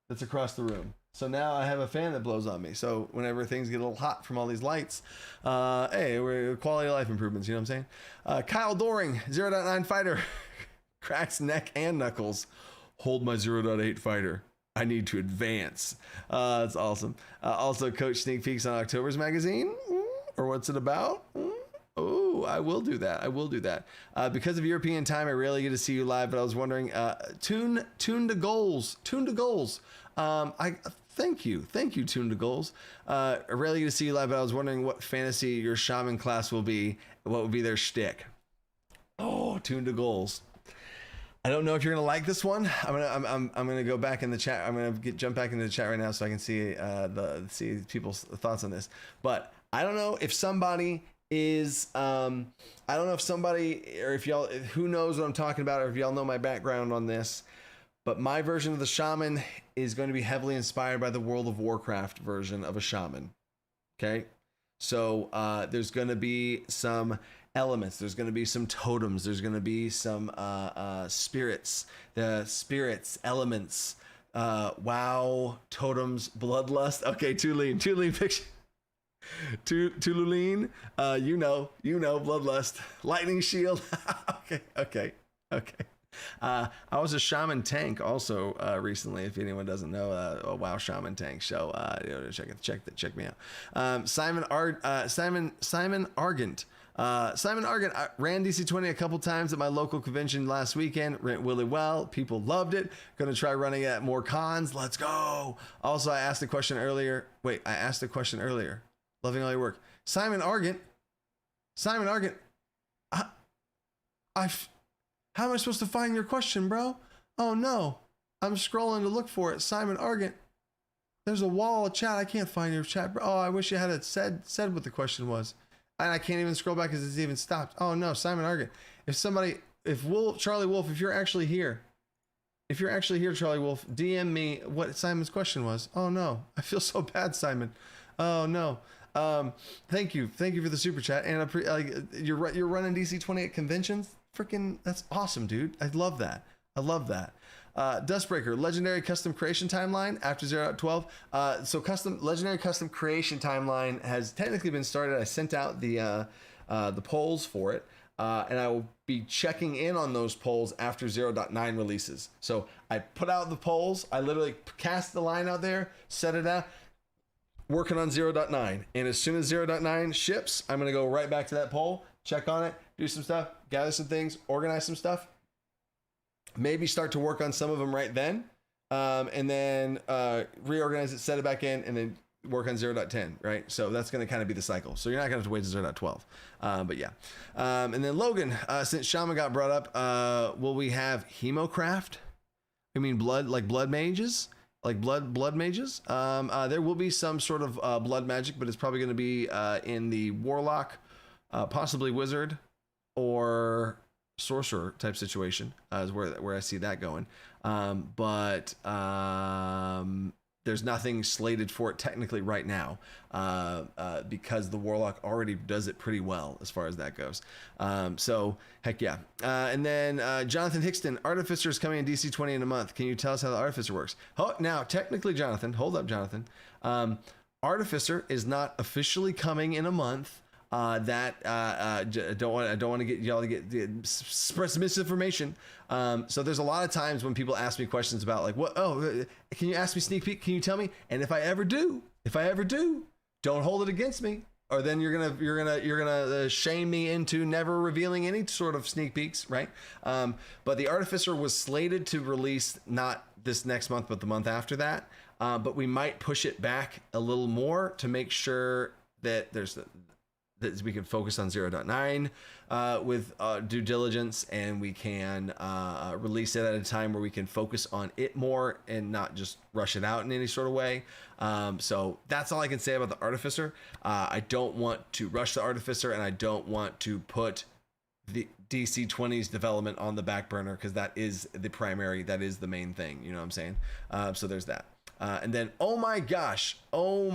that's across the room. So now I have a fan that blows on me. So whenever things get a little hot from all these lights, hey, we're quality of life improvements. You know what I'm saying? Kyle Doring, 0.9 fighter, cracks neck and knuckles. Hold my 0.8 fighter. I need to advance. That's awesome. Also, Coach sneak peeks on October's magazine, or what's it about? Oh, I will do that. I will do that. Because of European time, I rarely get to see you live, but I was wondering, tune to goals. Tune to goals. Thank you, Tune to Goals. I rarely get to see you live, but I was wondering what fantasy your shaman class will be. What would be their shtick? Oh, Tune to Goals. I don't know if you're gonna like this one. I'm gonna go back in the chat. I'm gonna jump back into the chat right now so I can see see people's thoughts on this. But I don't know if somebody is I don't know if somebody, or if y'all, who knows what I'm talking about, or if y'all know my background on this. But my version of the shaman is going to be heavily inspired by the World of Warcraft version of a shaman. Okay? So there's going to be some elements. There's going to be some totems. There's going to be some spirits. The spirits, elements. Wow, totems, bloodlust. Okay, too lean fiction. Tululene, you know, bloodlust, lightning shield. Okay. I was a shaman tank also recently. If anyone doesn't know, a WoW shaman tank show, check me out. Simon Argent. Simon Argent. I ran DC20 a couple times at my local convention last weekend. Went really well. People loved it. Gonna try running at more cons. Let's go. Also, I asked a question earlier. Loving all your work. Simon Argent. How am I supposed to find your question, bro? Oh no. I'm scrolling to look for it. Simon Argent. There's a wall of chat. I can't find your chat, bro. Oh, I wish you had it said what the question was. And I can't even scroll back because it's even stopped. Oh no, Simon Argent. Charlie Wolf, if you're actually here, Charlie Wolf, DM me what Simon's question was. Oh no. I feel so bad, Simon. Oh no. Thank you for the super chat. And you're running DC20 at conventions. Freaking, that's awesome, dude. I love that. Dustbreaker, legendary custom creation timeline after 0.12. So legendary custom creation timeline has technically been started. I sent out the polls for it, and I will be checking in on those polls after 0.9 releases. So I put out the polls. I literally cast the line out there, set it out, working on 0.9. And as soon as 0.9 ships, I'm going to go right back to that poll, check on it, do some stuff, gather some things, organize some stuff, maybe start to work on some of them right then, and then reorganize it, set it back in, and then work on 0.10, right? So that's going to kind of be the cycle. So you're not going to have to wait to 0.12. But yeah. And then Logan, since Shaman got brought up, will we have Hemocraft? I mean, blood mages? Like blood mages? There will be some sort of blood magic, but it's probably going to be in the Warlock, possibly Wizard, or Sorcerer type situation is where I see that going. But there's nothing slated for it technically right now, because the Warlock already does it pretty well as far as that goes. So heck yeah. And then Jonathan Hickston, Artificer is coming in DC20 in a month. Can you tell us how the Artificer works? Oh, now technically, Jonathan, hold up, Jonathan. Artificer is not officially coming in a month. I don't want to get y'all to get express misinformation. So there's a lot of times when people ask me questions about like, what? Oh, can you ask me sneak peek? Can you tell me? And if I ever do, don't hold it against me, or then you're gonna shame me into never revealing any sort of sneak peeks, right? But the Artificer was slated to release not this next month, but the month after that. But we might push it back a little more to make sure that that we can focus on 0.9 with due diligence, and we can release it at a time where we can focus on it more and not just rush it out in any sort of way. So that's all I can say about the Artificer. I don't want to rush the Artificer, and I don't want to put the DC20's development on the back burner, because that is the primary, that is the main thing, you know what I'm saying? So there's that. And then, oh my gosh, I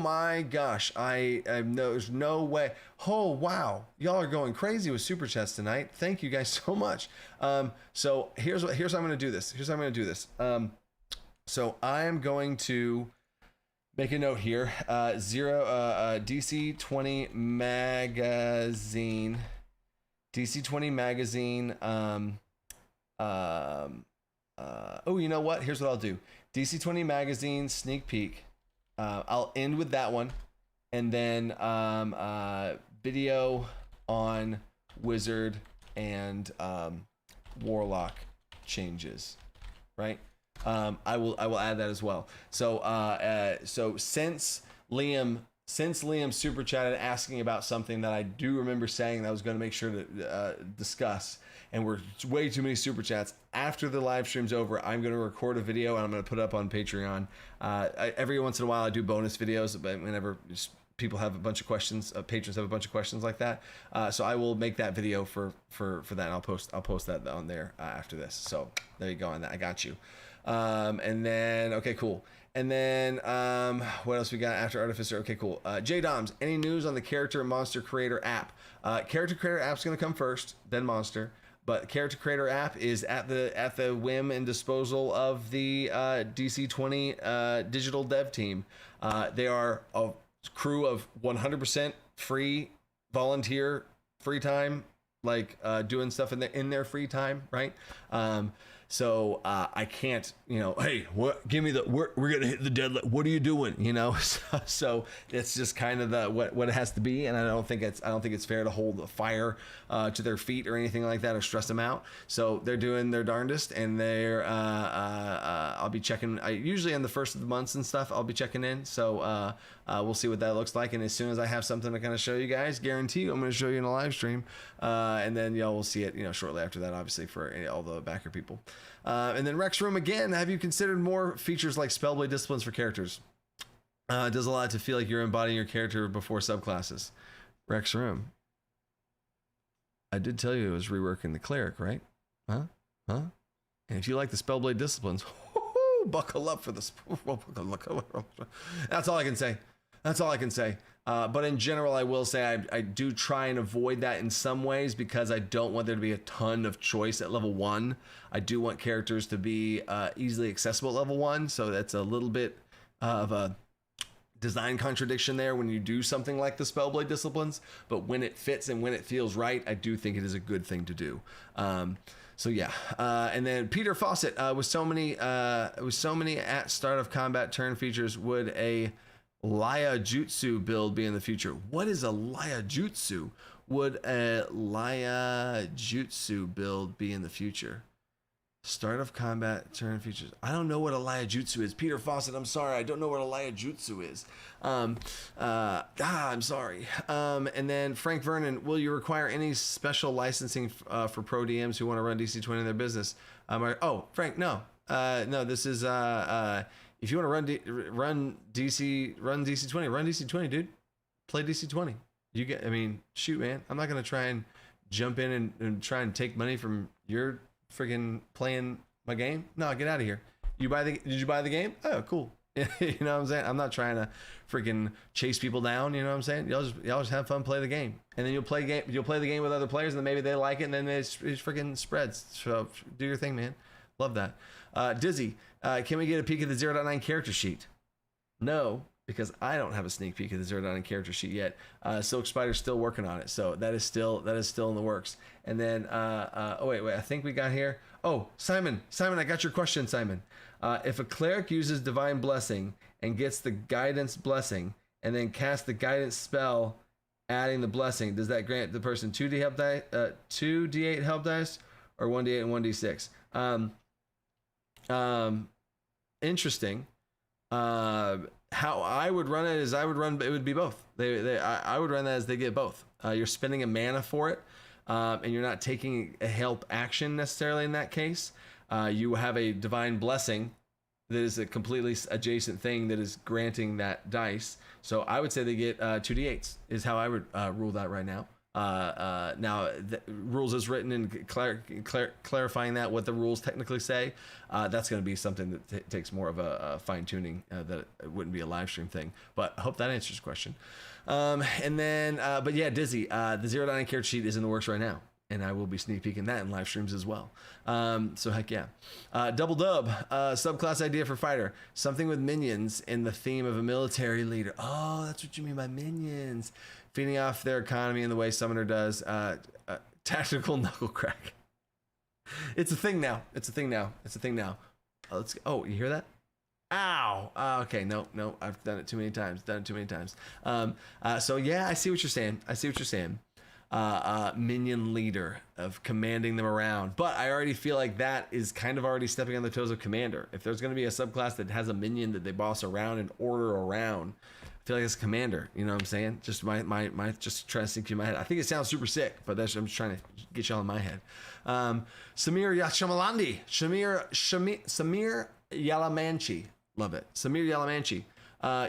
know there's no way. Oh, wow. Y'all are going crazy with super chats tonight. Thank you guys so much. So here's how I'm going to do this. So I am going to make a note here. DC20 magazine, DC20 magazine. Oh, you know what? Here's what I'll do. DC20 magazine sneak peek. I'll end with that one, and then video on wizard and warlock changes, right? I will add that as well. So since Liam super chatted asking about something that I do remember saying that I was going to make sure to discuss, and we're way too many super chats, after the live stream's over, I'm going to record a video and I'm going to put it up on Patreon. Every once in a while I do bonus videos, but whenever people have a bunch of questions, patrons have a bunch of questions like that. So I will make that video for that, and I'll post that on there after this. So there you go on that. I got you. And then, okay, cool. And then what else we got after Artificer? Okay, cool. J Doms, any news on the Character Monster Creator app? Character Creator app's going to come first, then Monster. But Character Creator app is at the whim and disposal of the DC20 digital dev team. They are a crew of 100% free volunteer free time, like doing stuff in their free time, right? So I can't, hey, what? Give me we're gonna hit the deadline. What are you doing? So it's just kind of what it has to be, and I don't think it's fair to hold the fire to their feet or anything like that, or stress them out. So they're doing their darndest, and they're I'll be checking. Usually on the first of the months and stuff, I'll be checking in. So we'll see what that looks like, and as soon as I have something to kind of show you guys, guarantee you I'm going to show you in a live stream, and then y'all will see it, shortly after that, obviously, for all the backer people. And then Rex Room again, have you considered more features like Spellblade disciplines for characters? It does a lot to feel like you're embodying your character before subclasses. Rex Room, I did tell you it was reworking the cleric, right? Huh? And if you like the Spellblade disciplines, buckle up for this. That's all I can say. But in general, I will say I do try and avoid that in some ways, because I don't want there to be a ton of choice at level 1. I do want characters to be easily accessible at level 1. So that's a little bit of a design contradiction there when you do something like the Spellblade disciplines. But when it fits and when it feels right, I do think it is a good thing to do. So yeah, and then Peter Fawcett, with so many at start of combat turn features, would a Laya Jutsu build be in the future? What is a Laya Jutsu? Would a Laya Jutsu build be in the future? Start of combat turn features. I don't know what a Laya Jutsu is. Peter Fawcett, I'm sorry. I don't know what a Laya Jutsu is. I'm sorry. And then Frank Vernon, will you require any special licensing for pro DMs who want to run DC20 in their business? Frank, no. No, this is if you want to run DC20, run DC20, dude. Play DC20. Shoot, man. I'm not gonna try and jump in and try and take money from your friggin' playing my game. No, get out of here. Did you buy the game? Oh, cool. You know what I'm saying? I'm not trying to freaking chase people down. You know what I'm saying? Y'all just have fun, play the game, and then you'll play the game with other players, and then maybe they like it, and then it freaking spreads. So do your thing, man. Love that. Dizzy, can we get a peek at the 0.9 character sheet? No, because I don't have a sneak peek at the 0.9 character sheet yet. Silk Spider's still working on it, so that is still in the works. And then wait, I think we got here. Oh, Simon, I got your question, Simon. If a cleric uses Divine Blessing and gets the Guidance Blessing and then cast the guidance spell, adding the blessing. Does that grant the person 2d help die, 2d8 help dice, or 1d8 and 1d6? Interesting. How I would run it is it would be both. I would run that as they get both. You're spending a mana for it, and you're not taking a help action necessarily in that case. You have a divine blessing that is a completely adjacent thing that is granting that dice. So I would say they get 2d8s is how I would rule that right now. Now the rules is written and clarifying that what the rules technically say, that's going to be something that takes more of a fine tuning, that it wouldn't be a live stream thing, but I hope that answers your question. And then but yeah, Dizzy, the 0-9 character sheet is in the works right now, and I will be sneak peeking that in live streams as well. So heck yeah. Double Dub, subclass idea for fighter, something with minions in the theme of a military leader. Oh, that's what you mean by minions. Feeding off their economy in the way Summoner does. Tactical knuckle crack. It's a thing now. Oh, you hear that? Ow. Okay, no, I've done it too many times. So yeah, I see what you're saying. Minion leader of commanding them around, but I already feel like that is kind of already stepping on the toes of commander. If there's going to be a subclass that has a minion that they boss around and order around, I feel like it's commander. You know what I'm saying? Just my just trying to sink in my head. I think it sounds super sick, but I'm just trying to get y'all in my head. Samir Yalamanchi, love it. Samir Yalamanchi.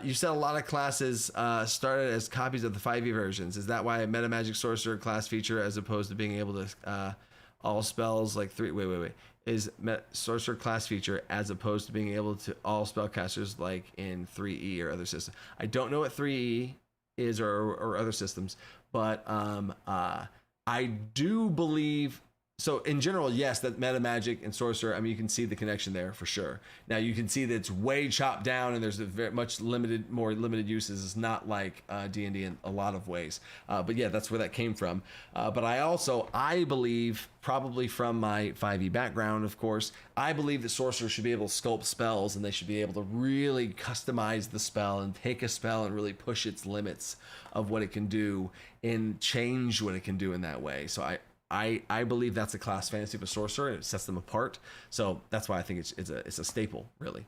You said a lot of classes started as copies of the 5e versions. Is that why a meta magic sorcerer class feature as opposed to being able to all spells like wait. Is sorcerer class feature as opposed to being able to all spellcasters like in 3E or other systems? I don't know what 3E is or other systems, but I do believe. So in general, yes, that meta magic and sorcerer, I mean, you can see the connection there for sure. Now you can see that it's way chopped down and there's a very much more limited uses. It's not like D&D in a lot of ways. But yeah, that's where that came from. But I believe, probably from my 5e background, of course, I believe that sorcerers should be able to sculpt spells and they should be able to really customize the spell and take a spell and really push its limits of what it can do and change what it can do in that way. So I believe that's a class fantasy of a sorcerer, and it sets them apart. So that's why I think it's a staple, really.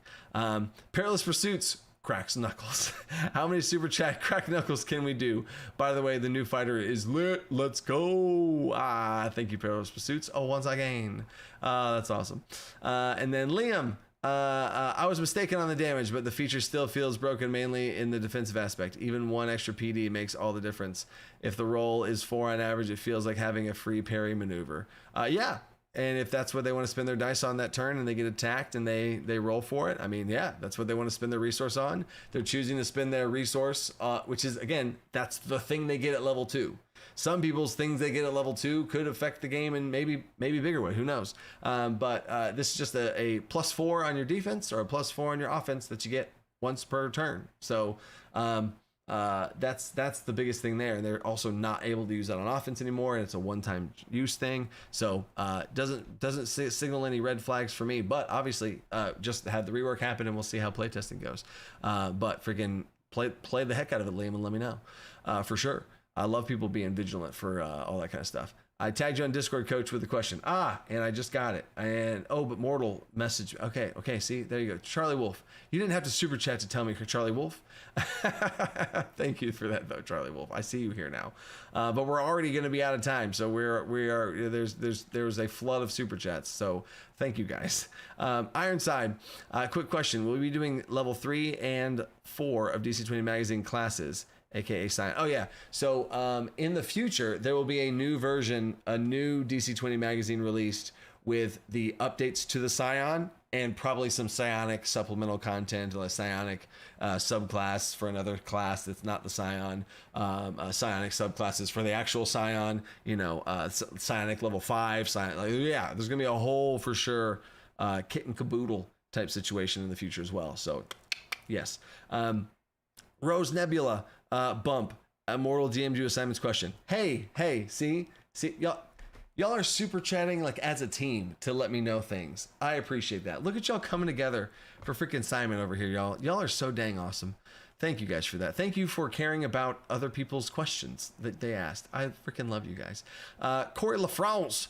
Perilous Pursuits cracks knuckles. How many super chat crack knuckles can we do? By the way, the new fighter is lit. Let's go. Thank you, Perilous Pursuits. Oh, once again. That's awesome. And then Liam. I was mistaken on the damage, but the feature still feels broken mainly in the defensive aspect. Even one extra PD makes all the difference. If the roll is 4 on average, it feels like having a free parry maneuver. Yeah. And if that's what they want to spend their dice on that turn and they get attacked and they roll for it, I mean, yeah, that's what they want to spend their resource on. They're choosing to spend their resource, which is, again, that's the thing they get at level 2. Some people's things they get at level 2 could affect the game in maybe bigger way. Who knows? But this is just a +4 on your defense or a +4 on your offense that you get once per turn. So that's the biggest thing there. And they're also not able to use that on offense anymore, and it's a one-time use thing. So doesn't signal any red flags for me. But obviously, just have the rework happen, and we'll see how playtesting goes. But freaking play the heck out of it, Liam, and let me know for sure. I love people being vigilant for all that kind of stuff. I tagged you on Discord, Coach, with a question. And I just got it. And but Mortal message. Okay. See, there you go. Charlie Wolf. You didn't have to super chat to tell me, Charlie Wolf. Thank you for that, though, Charlie Wolf. I see you here now. But we're already going to be out of time, so we are. There's a flood of super chats. So thank you guys. Ironside. Quick question: will we be doing level 3 and 4 of DC20 magazine classes? AKA Scion. Oh yeah. So in the future, there will be a new version, a new DC20 magazine released with the updates to the Scion and probably some Psionic supplemental content, like Psionic subclass for another class that's not the Scion, Psionic subclasses for the actual Scion, Psionic level 5, Scion. Yeah, there's gonna be a whole for sure kit and caboodle type situation in the future as well. So yes. Rose Nebula. Bump, Immortal DM'd you Simon's question. Hey, see, y'all are super chatting like as a team to let me know things. I appreciate that. Look at y'all coming together for freaking Simon over here, y'all. Y'all are so dang awesome. Thank you guys for that. Thank you for caring about other people's questions that they asked. I freaking love you guys. Corey LaFrance.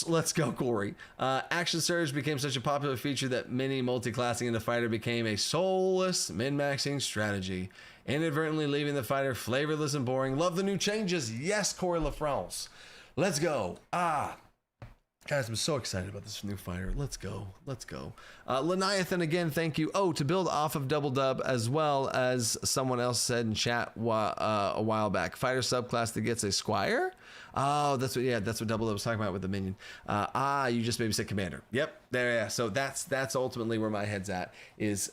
Let's go, Corey. Action Surge became such a popular feature that many multi-classing in the fighter became a soulless min-maxing strategy, inadvertently leaving the fighter flavorless and boring. Love the new changes. Yes, Corey LaFrance. Let's go. Guys, I'm so excited about this new fighter. Let's go. Leviathan, again, thank you. Oh, to build off of Double Dub, as well as someone else said in chat a while back, fighter subclass that gets a Squire. Oh, that's what Double Dub was talking about with the minion. You just maybe said Commander. Yep, there, yeah. So that's ultimately where my head's at, is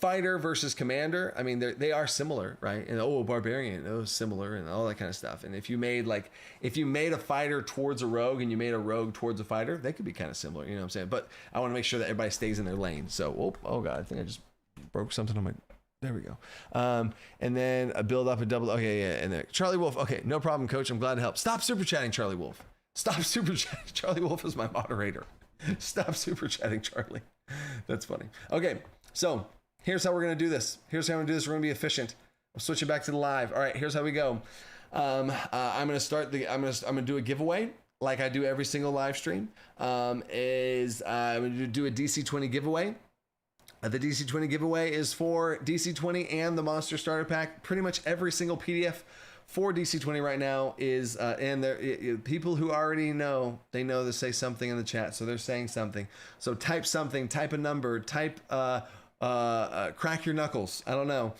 fighter versus commander. I mean, they are similar, right? And barbarian, similar, and all that kind of stuff. And if you made a fighter towards a rogue and you made a rogue towards a fighter, they could be kind of similar, you know what I'm saying? But I want to make sure that everybody stays in their lane. So, oh god, I think I just broke something on my. There we go. And then a build up a double. Okay, yeah, and then Charlie Wolf. Okay, no problem, Coach. I'm glad to help. Stop super chatting, Charlie Wolf. Stop super chatting. Charlie Wolf is my moderator. Stop super chatting, Charlie. That's funny. Okay, so. Here's how we're going to do this. We're going to be efficient. I'll switch it back to the live. All right, here's how we go. I'm going to do a giveaway like I do every single live stream. I'm going to do a DC20 giveaway. The DC20 giveaway is for DC20 and the Monster Starter Pack. Pretty much every single PDF for DC20 right now is, and people who already know, they know to say something in the chat. So they're saying something. So type something, type a number, type, crack your knuckles. I don't know.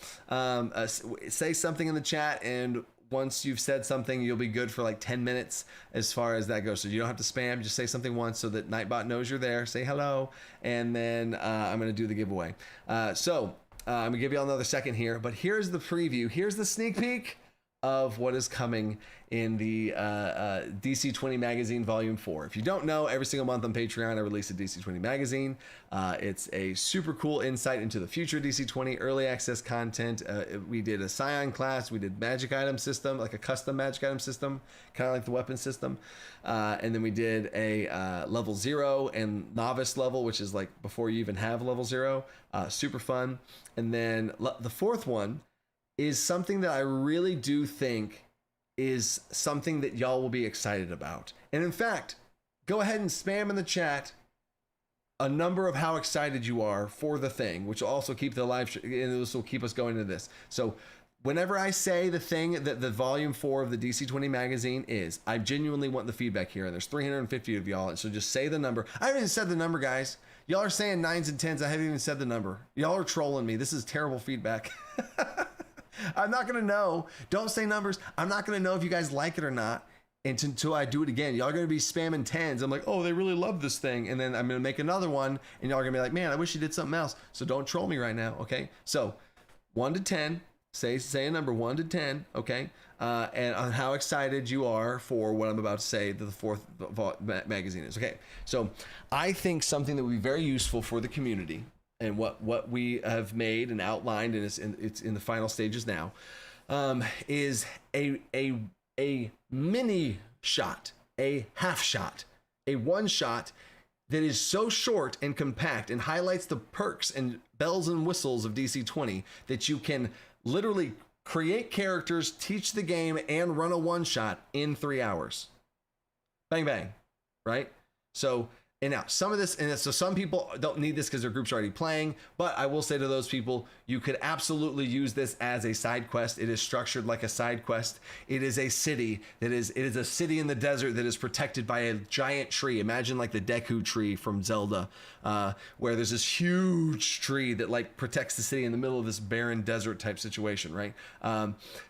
Say something in the chat, and once you've said something, you'll be good for like 10 minutes as far as that goes. So you don't have to spam. Just say something once so that Nightbot knows you're there. Say hello, and then I'm going to do the giveaway. I'm going to give you all another second here, but here's the preview. Here's the sneak peek of what is coming in the DC20 magazine volume 4. If you don't know, every single month on Patreon I release a DC20 magazine. It's a super cool insight into the future DC20, early access content. We did a Scion class, we did magic item system, like a custom magic item system, kind of like the weapon system, and then we did a level 0 and novice level, which is like before you even have level 0. Super fun. And then the fourth one is something that I really do think is something that y'all will be excited about. And in fact, go ahead and spam in the chat a number of how excited you are for the thing, which will also keep the live, and this will keep us going into this. So whenever I say the thing that the volume 4 of the DC20 magazine is, I genuinely want the feedback here, and there's 350 of y'all, and so just say the number. I haven't even said the number, guys. Y'all are saying 9s and 10s. I haven't even said the number. Y'all are trolling me. This is terrible feedback. I'm not gonna know. Don't say numbers. I'm not gonna know if you guys like it or not until I do it again. Y'all are gonna be spamming 10s. I'm like, oh, they really love this thing, and then I'm gonna make another one, and y'all are gonna be like, man, I wish you did something else. So don't troll me right now, okay? So 1 to 10. Say a number 1 to 10, okay? And on how excited you are for what I'm about to say that the fourth magazine is, okay? So I think something that would be very useful for the community, and what we have made and outlined, and it's in the final stages now, is a mini shot, a half shot, a one shot that is so short and compact and highlights the perks and bells and whistles of DC20 that you can literally create characters, teach the game, and run a one shot in 3 hours. Bang bang, right? So. And now some of this, and so some people don't need this because their group's already playing, but I will say to those people, you could absolutely use this as a side quest. It is structured like a side quest. It is a city it is a city in the desert that is protected by a giant tree. Imagine like the Deku tree from Zelda, where there's this huge tree that like protects the city in the middle of this barren desert type situation, right?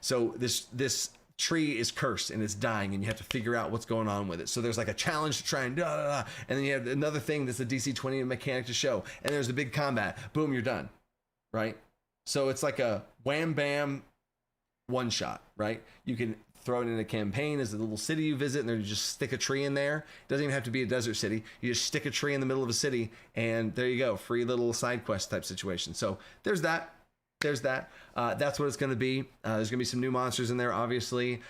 So this tree is cursed and it's dying, and you have to figure out what's going on with it. So there's like a challenge to try and and then you have another thing that's a DC20 mechanic to show, and there's a big combat. Boom, you're done, right? So it's like a wham bam one shot, right? You can throw it in a campaign as a little city you visit, and then you just stick a tree in there. It doesn't even have to be a desert city. You just stick a tree in the middle of a city, and there you go, free little side quest type situation. So there's that. That's what it's going to be. There's going to be some new monsters in there, obviously,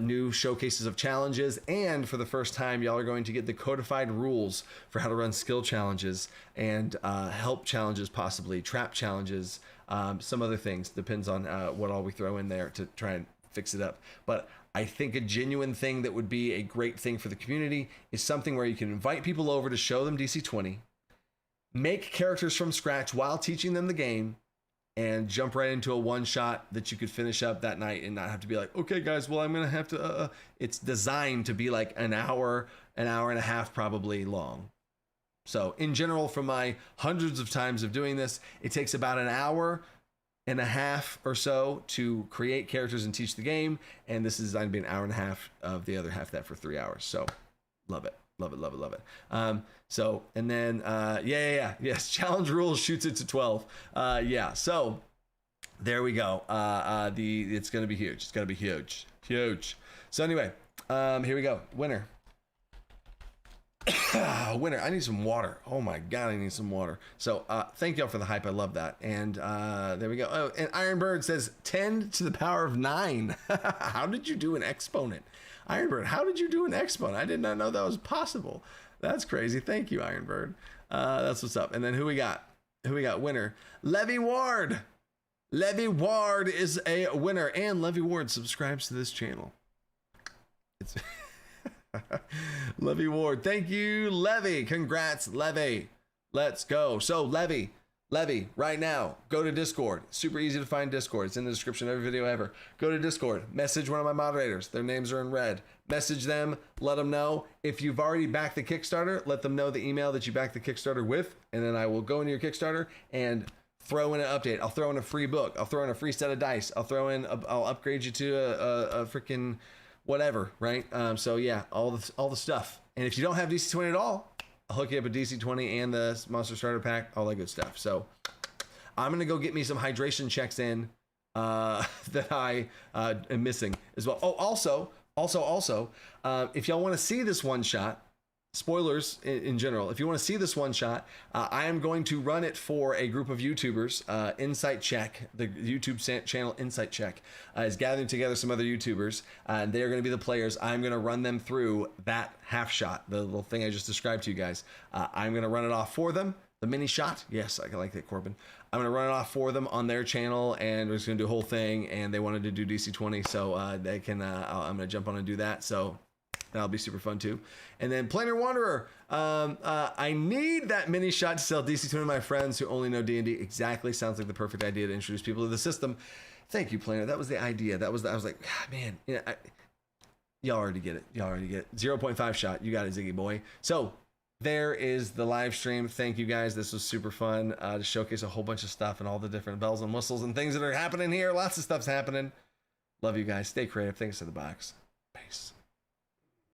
new showcases of challenges, and for the first time, y'all are going to get the codified rules for how to run skill challenges and help challenges, possibly trap challenges, some other things. Depends on what all we throw in there to try and fix it up. But I think a genuine thing that would be a great thing for the community is something where you can invite people over to show them DC20, make characters from scratch while teaching them the game, and jump right into a one-shot that you could finish up that night and not have to be like, okay, guys, well, I'm going to have to... It's designed to be like an hour and a half probably long. So in general, from my hundreds of times of doing this, it takes about an hour and a half or so to create characters and teach the game. And this is designed to be an hour and a half of the other half of that for 3 hours. So love it. Love it, love it, love it. So, and then, yes, challenge rules shoots it to 12. So there we go. It's going to be huge. It's going to be huge. So anyway, here we go. Winner. Winner. I need some water. Oh my God, I need some water. So thank y'all for the hype. I love that. And there we go. Oh, and Ironbird says 10 to the power of 9. How did you do an exponent? Ironbird, how did you do an exponent? I did not know that was possible. That's crazy. Thank you, Ironbird. That's what's up. And then who we got? Winner. Levy Ward. Levy Ward is a winner. And Levy Ward subscribes to this channel. It's Levy Ward. Thank you, Levy. Congrats, Levy. Let's go. So, Levy, right now, go to Discord. Super easy to find Discord. It's in the description of every video ever. Go to Discord. Message one of my moderators. Their names are in red. Message them. Let them know. If you've already backed the Kickstarter, let them know the email that you backed the Kickstarter with, and then I will go into your Kickstarter and throw in an update. I'll throw in a free book. I'll throw in a free set of dice. I'll upgrade you to a freaking whatever, right? So yeah, all the stuff. And if you don't have DC20 at all, I'll hook you up with DC20 and the Monster Starter Pack, all that good stuff. So I'm going to go get me some hydration checks in that I am missing as well. Oh, also, if y'all want to see this one shot, spoilers in general, if you want to see this one shot, I am going to run it for a group of YouTubers. Insight Check, the YouTube channel Insight Check, is gathering together some other YouTubers, and they are going to be the players. I'm going to run them through that half shot, the little thing I just described to you guys. I'm going to run it off for them. The mini shot, yes, I like that, Corbin. I'm going to run it off for them on their channel, and we're just going to do a whole thing, and they wanted to do DC20, so they can. I'm going to jump on and do that, so that'll be super fun too. And then Planar Wanderer, I need that mini shot to sell DC20 to my friends who only know D&D. Exactly, sounds like the perfect idea to introduce people to the system. Thank you, Planar. That was the idea. I was like, man, y'all already get it. 0.5 shot. You got it, Ziggy boy. So there is the live stream. Thank you guys. This was super fun to showcase a whole bunch of stuff and all the different bells and whistles and things that are happening here. Lots of stuff's happening. Love you guys. Stay creative. Thanks to the box. Peace.